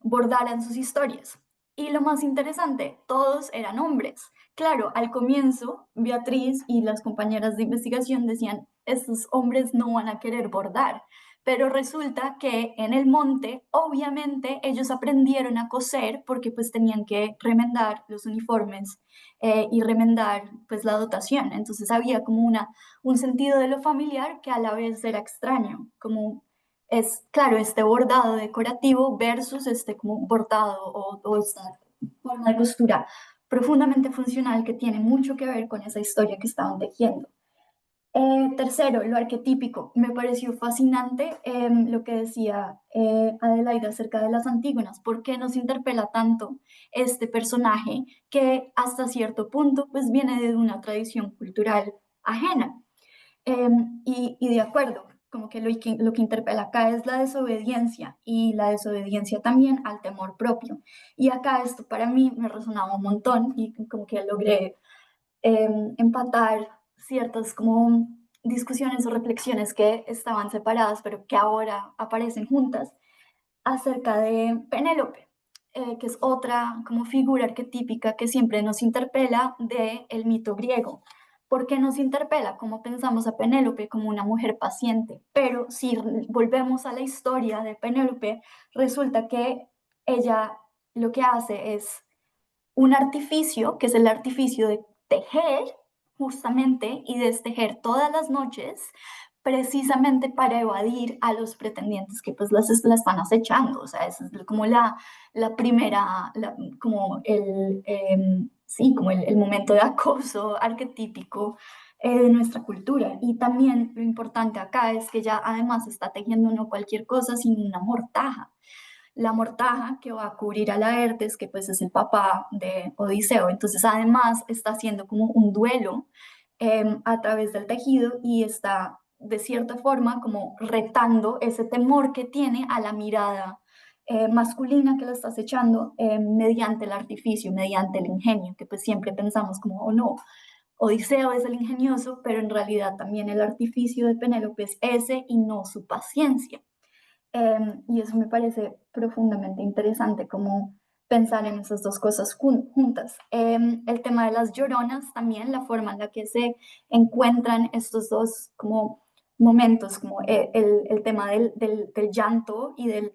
bordaran sus historias. Y lo más interesante, todos eran hombres. Claro, al comienzo, Beatriz y las compañeras de investigación decían, estos hombres no van a querer bordar, pero resulta que en el monte, obviamente, ellos aprendieron a coser porque pues tenían que remendar los uniformes y remendar pues la dotación. Entonces había como un sentido de lo familiar que a la vez era extraño, como es, claro, este bordado decorativo versus este como bordado o esta forma de costura profundamente funcional que tiene mucho que ver con esa historia que estaban tejiendo. Tercero, lo arquetípico. Me pareció fascinante lo que decía Adelaida acerca de las Antígonas. ¿Por qué nos interpela tanto este personaje que hasta cierto punto pues viene de una tradición cultural ajena? Y de acuerdo, como que lo que interpela acá es la desobediencia y la desobediencia también al temor propio. Y acá esto para mí me resonaba un montón y como que logré empatar ciertas como discusiones o reflexiones que estaban separadas pero que ahora aparecen juntas acerca de Penélope, que es otra como figura arquetípica que siempre nos interpela del mito griego. ¿Por qué nos interpela? Como pensamos a Penélope como una mujer paciente, pero si volvemos a la historia de Penélope, resulta que ella lo que hace es un artificio, que es el artificio de tejer justamente y destejer todas las noches, precisamente para evadir a los pretendientes que pues la están acechando. O sea, esa es como la primera, como sí, como el momento de acoso arquetípico de nuestra cultura. Y también lo importante acá es que ya además está tejiendo no cualquier cosa, sino una mortaja, la mortaja que va a cubrir a Laertes, que pues es el papá de Odiseo. Entonces además está haciendo como un duelo a través del tejido y está de cierta forma como retando ese temor que tiene a la mirada masculina que la está acechando mediante el artificio, mediante el ingenio, que pues siempre pensamos como, oh no, Odiseo es el ingenioso, pero en realidad también el artificio de Penélope es ese y no su paciencia. Y eso me parece profundamente interesante, como pensar en esas dos cosas juntas. El tema de las lloronas también, la forma en la que se encuentran estos dos como momentos, como el tema del llanto y del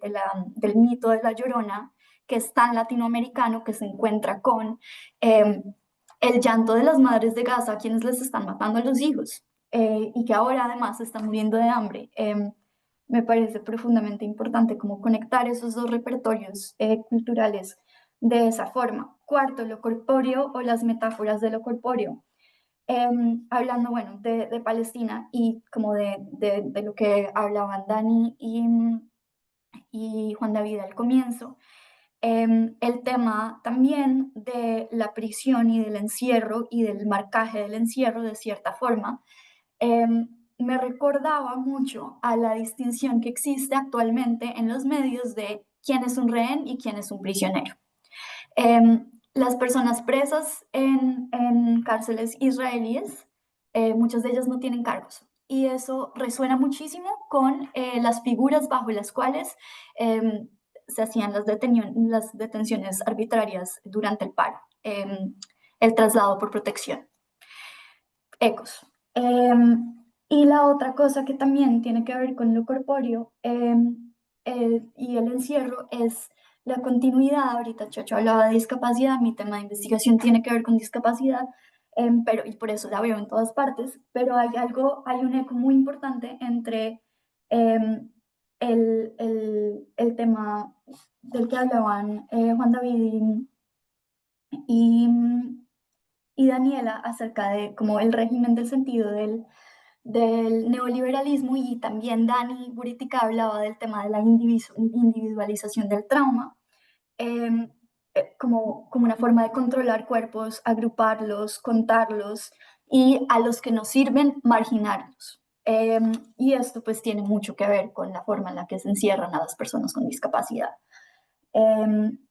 mito de la llorona, que es tan latinoamericano, que se encuentra con el llanto de las madres de Gaza, a quienes les están matando a los hijos, y que ahora además se están muriendo de hambre. Me parece profundamente importante como conectar esos dos repertorios culturales de esa forma. Cuarto, lo corpóreo o las metáforas de lo corpóreo. Hablando, bueno, de Palestina y como de lo que hablaban Dani y Juan David al comienzo, el tema también de la prisión y del encierro y del marcaje del encierro de cierta forma, me recordaba mucho a la distinción que existe actualmente en los medios de quién es un rehén y quién es un prisionero. Las personas presas en cárceles israelíes, muchas de ellas no tienen cargos. Y eso resuena muchísimo con las figuras bajo las cuales se hacían las detenciones arbitrarias durante el paro, el traslado por protección. Ecos. Y la otra cosa que también tiene que ver con lo corpóreo y el encierro es la continuidad. Ahorita Chacho hablaba de discapacidad, mi tema de investigación tiene que ver con discapacidad, pero, y por eso la veo en todas partes, pero hay un eco muy importante entre em, el tema del que hablaban Juan David y, y Daniela acerca de como el régimen del sentido del neoliberalismo, y también Dani Buritica hablaba del tema de la individualización del trauma. como una forma de controlar cuerpos, agruparlos, contarlos y a los que nos sirven marginarlos. Y esto pues tiene mucho que ver con la forma en la que se encierran a las personas con discapacidad.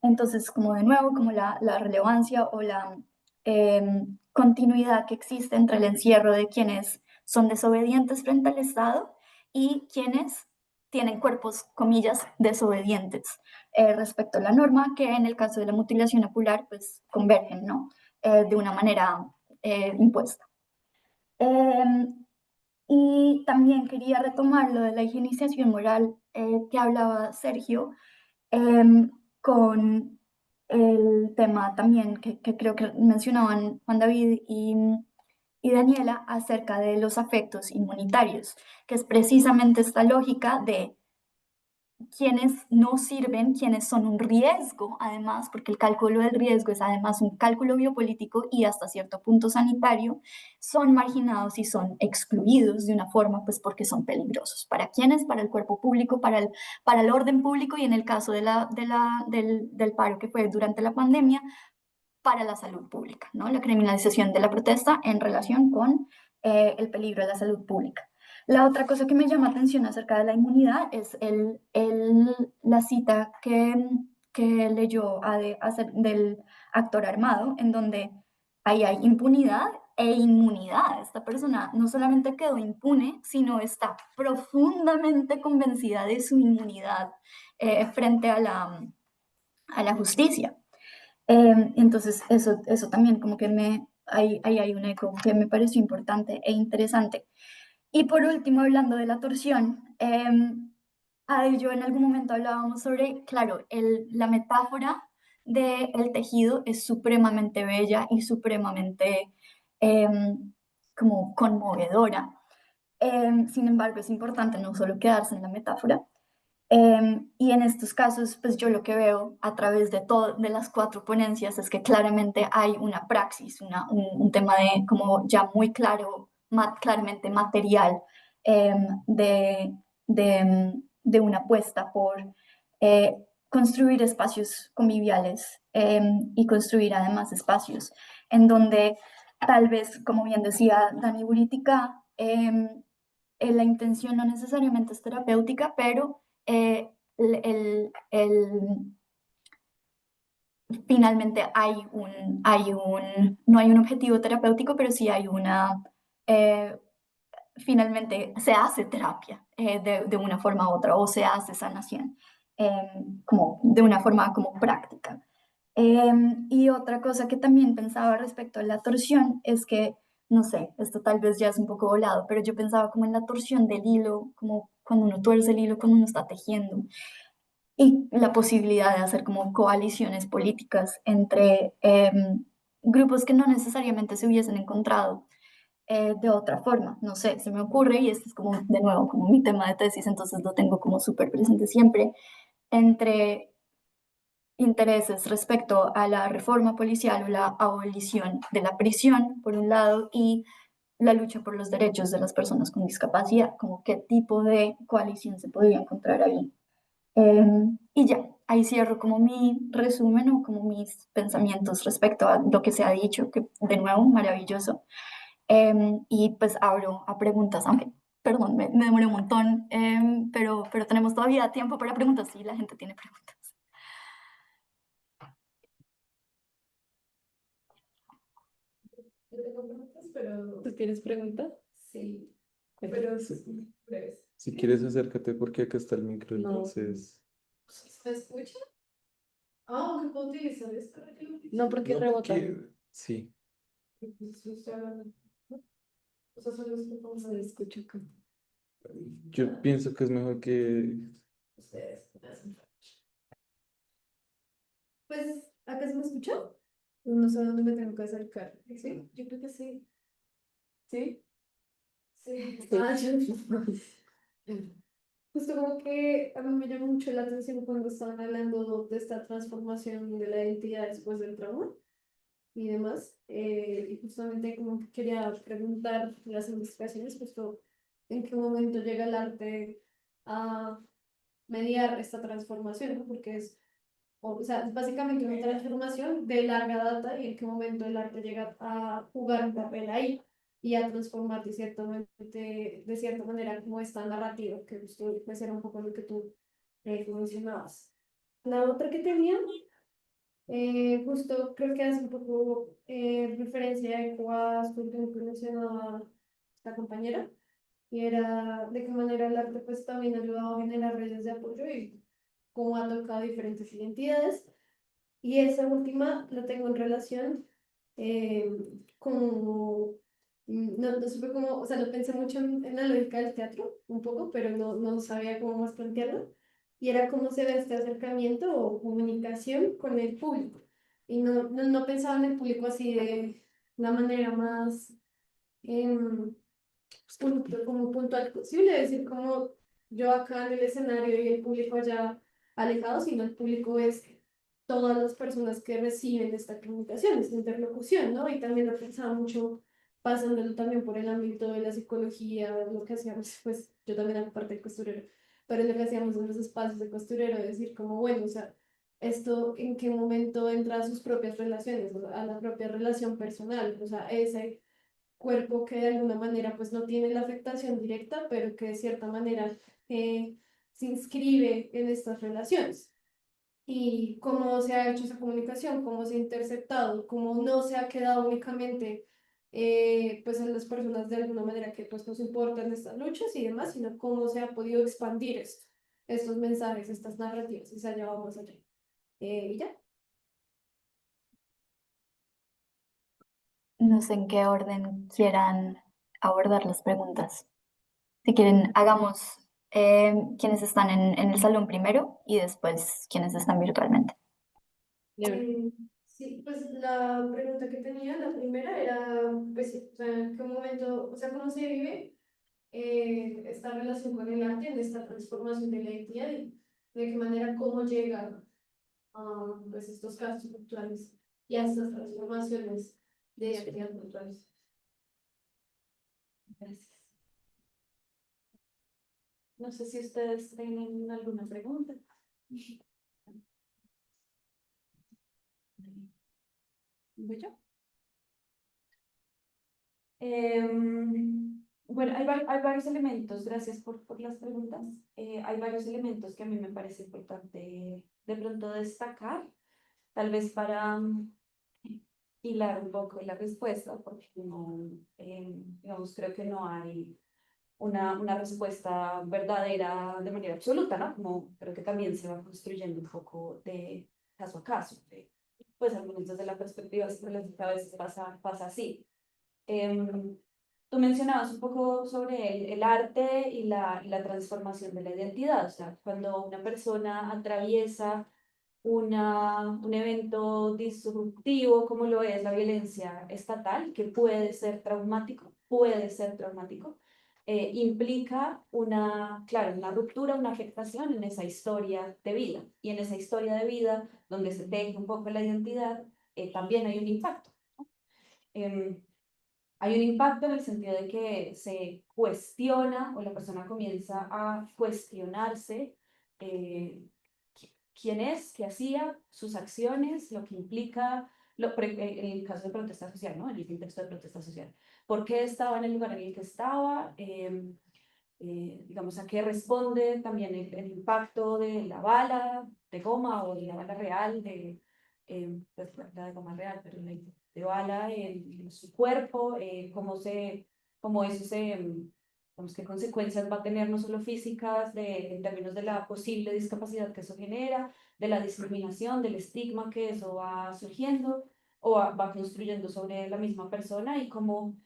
Entonces, como de nuevo, como la relevancia o la continuidad que existe entre el encierro de quienes son desobedientes frente al Estado y quienes tienen cuerpos, comillas, desobedientes respecto a la norma, que en el caso de la mutilación ocular, pues convergen, ¿no? De una manera impuesta. Y también quería retomar lo de la higienización moral que hablaba Sergio, con el tema también que creo que mencionaban Juan David y Daniela acerca de los afectos inmunitarios, que es precisamente esta lógica de quienes no sirven, quienes son un riesgo, además, porque el cálculo del riesgo es además un cálculo biopolítico y hasta cierto punto sanitario, son marginados y son excluidos de una forma, pues porque son peligrosos. ¿Para quiénes? Para el cuerpo público, para el orden público y en el caso del paro que fue durante la pandemia, para la salud pública, ¿no? La criminalización de la protesta en relación con el peligro de la salud pública. La otra cosa que me llama atención acerca de la inmunidad es la cita que leyó del actor armado, en donde ahí hay impunidad e inmunidad. Esta persona no solamente quedó impune, sino está profundamente convencida de su inmunidad frente a la justicia. Entonces, eso también como que ahí hay un eco que me pareció importante e interesante. Y por último, hablando de la torsión, Ada y yo en algún momento hablábamos sobre, claro, la metáfora del tejido es supremamente bella y supremamente como conmovedora. Sin embargo, es importante no solo quedarse en la metáfora, y en estos casos, pues yo lo que veo a través de las cuatro ponencias es que claramente hay una praxis, un tema de como ya muy claro, claramente material, de una apuesta por construir espacios conviviales y construir además espacios en donde tal vez, como bien decía Dani Buritica, la intención no necesariamente es terapéutica, pero finalmente no hay un objetivo terapéutico, pero sí hay eh, finalmente se hace terapia de una forma u otra, o se hace sanación, como de una forma como práctica. Y otra cosa que también pensaba respecto a la torsión es que, no sé, esto tal vez ya es un poco volado, pero yo pensaba como en la torsión del hilo, como cuando uno tuerce el hilo, cuando uno está tejiendo, y la posibilidad de hacer como coaliciones políticas entre grupos que no necesariamente se hubiesen encontrado de otra forma. No sé, se me ocurre, y este es como, de nuevo, como mi tema de tesis, entonces lo tengo como súper presente siempre, entre intereses respecto a la reforma policial o la abolición de la prisión, por un lado, y la lucha por los derechos de las personas con discapacidad, como qué tipo de coalición se podría encontrar ahí. Y ya, ahí cierro como mi resumen o como mis pensamientos respecto a lo que se ha dicho, que de nuevo, maravilloso. Y pues abro a preguntas, aunque, perdón, me demoré un montón, pero tenemos todavía tiempo para preguntas si la gente tiene preguntas. Yo tengo preguntas, pero... ¿Tú tienes preguntas? Sí, pero son breves. Si quieres, acércate porque acá está el micro, No. entonces. ¿Se escucha? Ah, ¿qué puedo utilizar esto? No, porque No, rebota. sí. O sea, solo es que como se escucha acá. Yo pienso que es mejor que. Ustedes me hacen falta. Pues, ¿acá se me escucha? No sé dónde me tengo que acercar. ¿Sí? Yo creo que sí. ¿Sí? Sí. Ah, yo no. Justo como que a mí me llamó mucho la atención cuando estaban hablando de esta transformación de la identidad después del trauma y demás. Y justamente como que quería preguntar las investigaciones, justo en qué momento llega el arte a mediar esta transformación, ¿no? Porque es o sea, es básicamente una transformación de larga data y en qué momento el arte llega a jugar un papel ahí y a transformar de cierta manera como esta narrativa, que justo pues era un poco lo que tú mencionabas. La otra que tenía, justo creo que hace un poco referencia a esto que mencionaba la compañera, y era de qué manera el arte pues también ha ayudado a generar redes de apoyo y cómo ha tocado diferentes identidades. Y esa última la tengo en relación eh, como, no supe cómo, o sea, lo pensé mucho en la lógica del teatro, un poco, pero no sabía cómo más plantearlo. Y era cómo se ve este acercamiento o comunicación con el público. Y no pensaba en el público así de una manera más em, como puntual posible, es decir, como yo acá en el escenario y el público allá alejado, sino el público es todas las personas que reciben esta comunicación, esta interlocución, ¿no? Y también lo pensaba mucho pasándolo también por el ámbito de la psicología, lo que hacíamos, pues yo también hago parte del costurero, pero lo que hacíamos en los espacios de costurero, decir como, bueno, o sea, esto en qué momento entra a sus propias relaciones, o sea, a la propia relación personal, o sea, ese cuerpo que de alguna manera pues no tiene la afectación directa, pero que de cierta manera eh, se inscribe en estas relaciones. Y cómo se ha hecho esa comunicación, cómo se ha interceptado, cómo no se ha quedado únicamente pues en las personas de alguna manera que pues nos importan estas luchas y demás, sino cómo se ha podido expandir esto, estos mensajes, estas narrativas y se ha llevado más allá. Y ya. No sé en qué orden quieran abordar las preguntas. Si quieren, hagamos quienes están en el salón primero y después quienes están virtualmente. Sí, pues la pregunta que tenía, la primera era, pues, sí, o sea, ¿en qué momento, o sea, cómo se vive esta relación con el arte en esta transformación de la identidad y de qué manera, cómo llega a pues, estos casos culturales y a estas transformaciones de identidad culturales? Gracias. No sé si ustedes tienen alguna pregunta. ¿Voy yo? Bueno, hay varios elementos, gracias por las preguntas. Hay varios elementos que a mí me parece importante de pronto destacar, tal vez para hilar un poco la respuesta, porque no, digamos, creo que no hay una respuesta verdadera de manera absoluta, ¿no? Como creo que también se va construyendo un poco de caso a caso. Pues al menos desde la perspectiva psicológica a veces pasa así. Em, Tú mencionabas un poco sobre el arte y la transformación de la identidad, o sea, cuando una persona atraviesa un evento disruptivo como lo es la violencia estatal, que puede ser traumático, implica claro, una ruptura, una afectación en esa historia de vida. Y en esa historia de vida, donde se teje un poco la identidad, también hay un impacto. Em, Hay un impacto en el sentido de que se cuestiona o la persona comienza a cuestionarse eh, quién es, qué hacía, sus acciones, lo que implica, en el caso de protesta social, ¿no? En el contexto de protesta social. ¿Por qué estaba en el lugar en el que estaba? Digamos, a qué responde también el impacto de la bala de goma o de la bala real, pues, la de goma real, pero de bala en su cuerpo, cómo eso digamos, qué consecuencias va a tener no solo físicas en términos de la posible discapacidad que eso genera, de la discriminación, del estigma que eso va surgiendo o va construyendo sobre la misma persona y cómo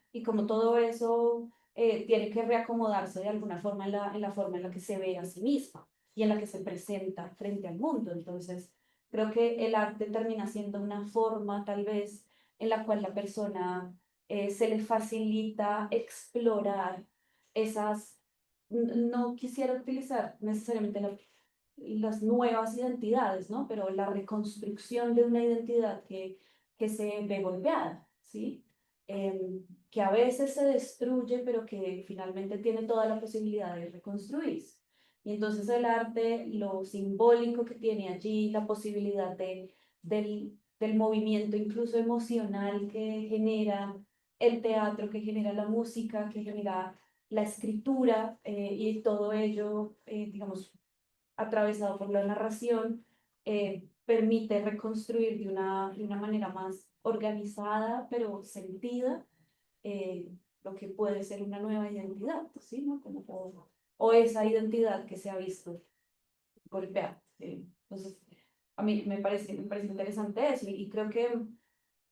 todo eso tiene que reacomodarse de alguna forma en la forma en la que se ve a sí misma y en la que se presenta frente al mundo. Entonces, creo que el arte termina siendo una forma tal vez en la cual la persona se le facilita explorar no quisiera utilizar necesariamente las nuevas identidades, ¿no? Pero la reconstrucción de una identidad que se ve golpeada, ¿sí? Que a veces se destruye, pero que finalmente tiene toda la posibilidad de reconstruirse. Y entonces el arte, lo simbólico que tiene allí, la posibilidad del movimiento incluso emocional que genera el teatro, que genera la música, que genera la escritura y todo ello, digamos, atravesado por la narración, permite reconstruir de una manera más organizada, pero sentida, eh, lo que puede ser una nueva identidad, ¿sí? ¿No? Como, o esa identidad que se ha visto golpeada. Entonces, a mí me parece interesante eso y creo que,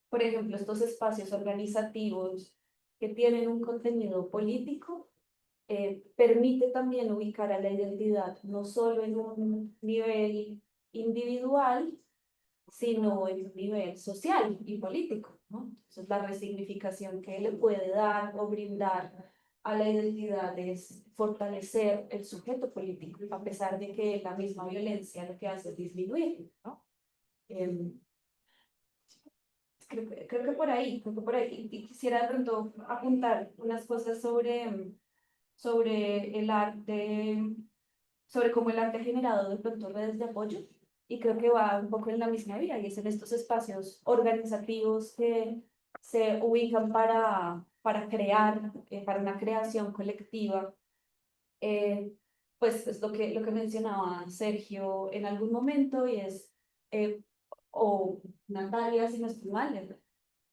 por ejemplo, estos espacios organizativos que tienen un contenido político, permite también ubicar a la identidad no solo en un nivel individual, sino en un nivel social y político, ¿no? Entonces, la resignificación que le puede dar o brindar a la identidad es fortalecer el sujeto político, a pesar de que la misma violencia lo que hace es disminuir, ¿no? Eh, creo que por ahí, creo que por ahí. Y quisiera de pronto apuntar unas cosas sobre el arte, sobre cómo el arte ha generado de pronto redes de apoyo, y creo que va un poco en la misma vía, y es en estos espacios organizativos que se ubican para crear, para una creación colectiva. eh, pues es lo que mencionaba Sergio en algún momento, y es, eh, o Natalia, si no estoy mal,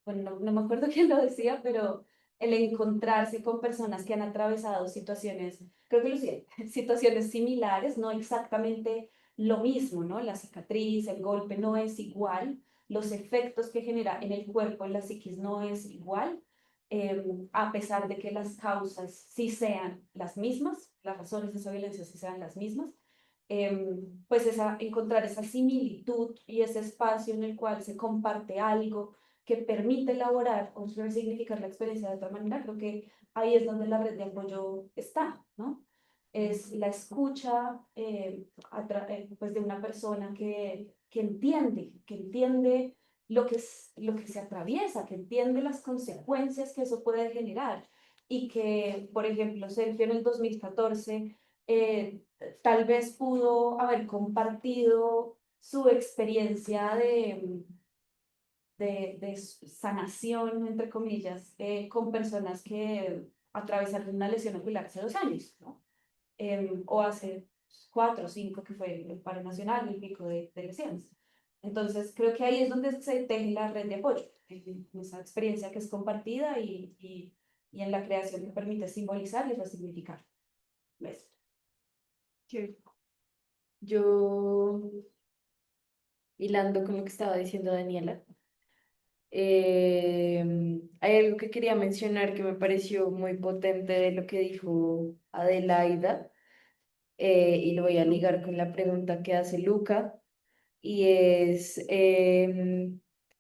bueno, no me acuerdo quién lo decía, pero el encontrarse con personas que han atravesado situaciones, creo que lo sé, situaciones similares, no exactamente lo mismo, ¿no? La cicatriz, el golpe no es igual, los efectos que genera en el cuerpo, en la psiquis no es igual, a pesar de que las causas sí sean las mismas, las razones de esa violencia sí sean las mismas. Pues encontrar esa similitud y ese espacio en el cual se comparte algo que permite elaborar o resignificar la experiencia de otra manera, creo que ahí es donde la red de apoyo está, ¿no? Es la escucha pues de una persona que entiende lo que se atraviesa, que entiende las consecuencias que eso puede generar y que, por ejemplo, Sergio en el 2014 tal vez pudo haber compartido su experiencia de sanación, entre comillas, con personas que atravesaron una lesión ocular hace 2 años, ¿no? O hace 4 o 5, que fue el paro nacional, el pico de lesiones. Entonces, creo que ahí es donde se teje la red de apoyo, en esa experiencia que es compartida y en la creación que permite simbolizar y resignificar. ¿Ves? Yo, hilando con lo que estaba diciendo Daniela, hay algo que quería mencionar que me pareció muy potente de lo que dijo Adelaida, y lo voy a ligar con la pregunta que hace Luca, y es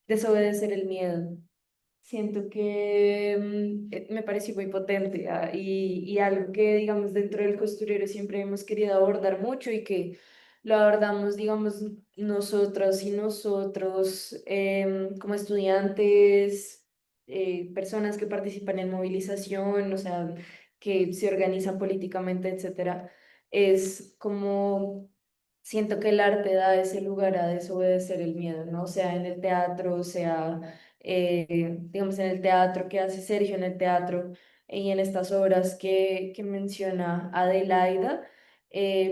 desobedecer el miedo. Siento que me pareció muy potente, y algo que, digamos, dentro del costurero siempre hemos querido abordar mucho y que lo abordamos, digamos, nosotras y nosotros como estudiantes, personas que participan en movilización, o sea, que se organizan políticamente, etcétera. Es como siento que el arte da ese lugar a desobedecer el miedo, ¿no? Sea en el teatro, sea digamos, en el teatro que hace Sergio, en el teatro y en estas obras que menciona Adelaida,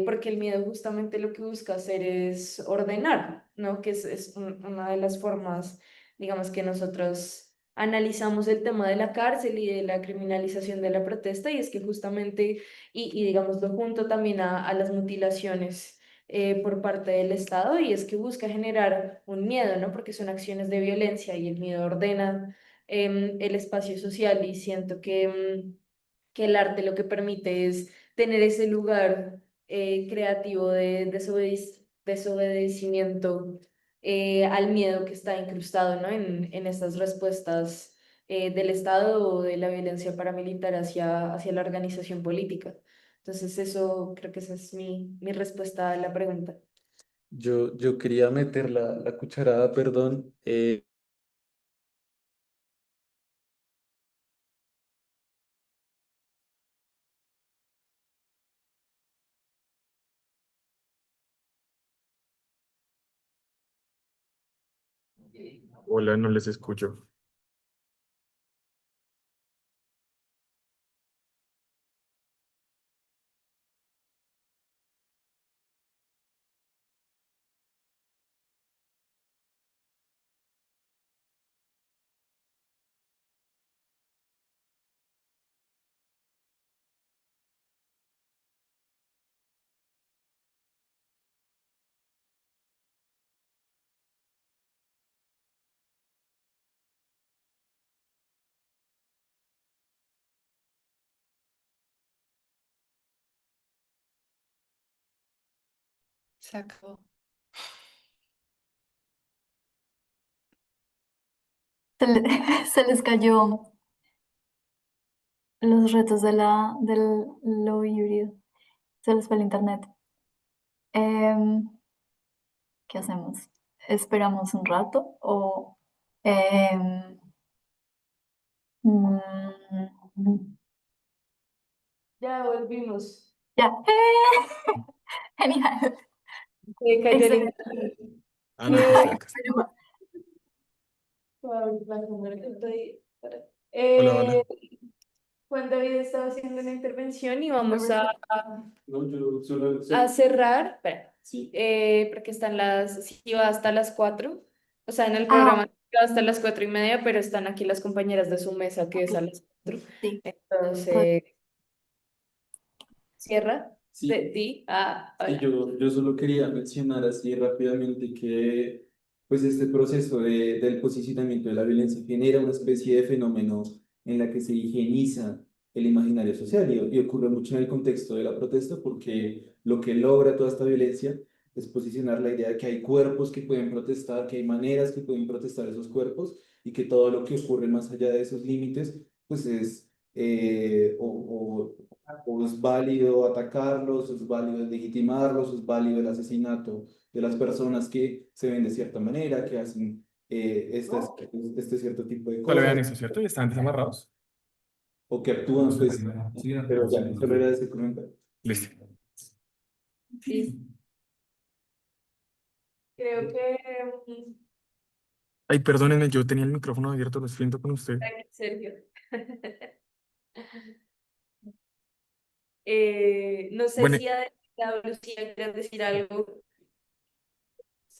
porque el miedo justamente lo que busca hacer es ordenar, ¿no? Que es una de las formas, digamos, que nosotros analizamos el tema de la cárcel y de la criminalización de la protesta, y es que justamente, y digámoslo junto también a las mutilaciones por parte del Estado, y es que busca generar un miedo, ¿no? Porque son acciones de violencia y el miedo ordena el espacio social, y siento que el arte lo que permite es tener ese lugar creativo de desobedecimiento al miedo que está incrustado, ¿no? En estas respuestas del Estado o de la violencia paramilitar hacia la organización política. Entonces, eso creo que esa es mi respuesta a la pregunta. Yo quería meter la cucharada, perdón. Hola, no les escucho. Se acabó. Se les cayó los retos del low híbrido. Se les fue el internet. Em, ¿Qué hacemos? ¿Esperamos un rato o em, mm, Ya volvimos. ya? Genial. Se cayó el Excelente. internet. Ah, no, acá estoy, acá estoy. Hola, hola. Eh, Juan David estaba haciendo una intervención y vamos No, yo solo a cerrar, espera, sí. porque están sí va hasta las 4, o sea, en el Ah, programa va hasta las 4:30, pero están aquí las compañeras de su mesa que es a ok, las 4. sí. Pues, Entonces, cierra, Sí, sí, hola. yo solo quería mencionar así rápidamente que pues este proceso del posicionamiento de la violencia genera una especie de fenómeno en la que se higieniza el imaginario social y ocurre mucho en el contexto de la protesta porque lo que logra toda esta violencia es posicionar la idea de que hay cuerpos que pueden protestar, que hay maneras que pueden protestar esos cuerpos y que todo lo que ocurre más allá de esos límites pues es o es válido atacarlos, o es válido legitimarlos, o es válido el asesinato de las personas que se ven de cierta manera, que hacen este cierto tipo de Solo vean cosas, eso, ¿cierto? Y están desamarrados. o que actúan, pues, pero ya, solo era ese comentario. Listo. Sí, creo que, Ay, perdónenme, yo tenía el micrófono abierto, lo siento con usted. Sergio. No sé Bueno, si Adelita o Lucía quieres decir algo.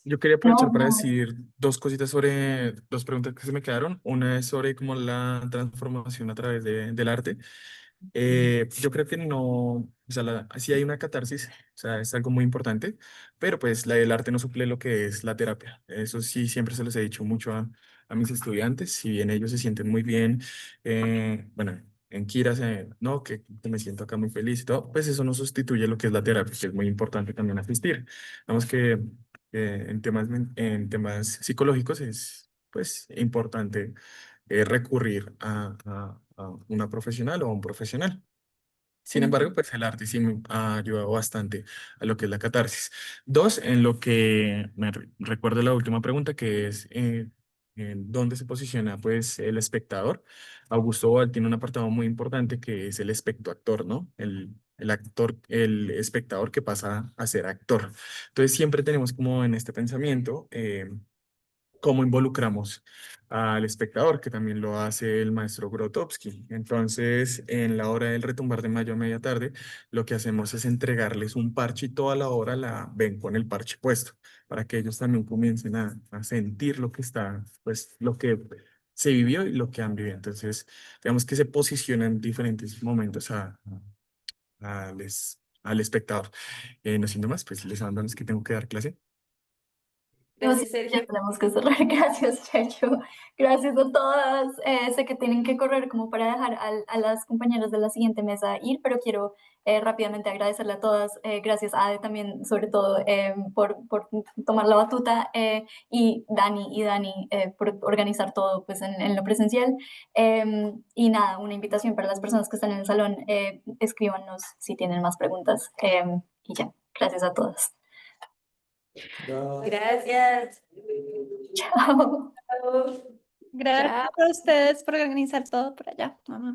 yo quería no, aprovechar para no. decir dos cositas sobre dos preguntas que se me quedaron. Una es sobre cómo la transformación a través del arte. Yo creo que no, o sea, sí hay una catarsis, o sea, es algo muy importante, pero pues el arte no suple lo que es la terapia. Eso sí, siempre se los he dicho mucho a mis estudiantes, si bien ellos se sienten muy bien, bueno, en Kira, no, que me siento acá muy feliz y todo, pues eso no sustituye lo que es la terapia, que es muy importante también asistir. Vamos que en temas psicológicos es pues importante recurrir a una profesional o a un profesional. Sin embargo, Ujú. pues el arte sí me ha ayudado bastante a lo que es la catarsis. Dos, en lo que recuerdo la última pregunta, que es en dónde se posiciona pues el espectador. Augusto Boal tiene un apartado muy importante que es el espectoactor, ¿no? El actor, el espectador que pasa a ser actor. Entonces siempre tenemos como en este pensamiento cómo involucramos al espectador, que también lo hace el maestro Grotowski. Entonces, en la hora del retumbar de mayo a media tarde, lo que hacemos es entregarles un parche y toda la hora la ven con el parche puesto, para que ellos también comiencen a sentir lo que está, pues, lo que se vivió y lo que han vivido. Entonces, digamos que se posicionan en diferentes momentos al espectador. No siendo más, pues les abandono, es que tengo que dar clase. No, sí, Gracias, ya Sergio. tenemos que cerrar. Gracias, Checho. Gracias a todas. Sé que tienen que correr como para dejar a las compañeras de la siguiente mesa ir, pero quiero rápidamente agradecerle a todas. Gracias, Ade, también, sobre todo, por tomar la batuta y Dani por organizar todo pues, en lo presencial. Y nada, una invitación para las personas que están en el salón. Escríbanos si tienen más preguntas. Y ya, gracias a todas. Gracias. Chao. Chao. Gracias Chao. a ustedes por organizar todo por allá. Mamá.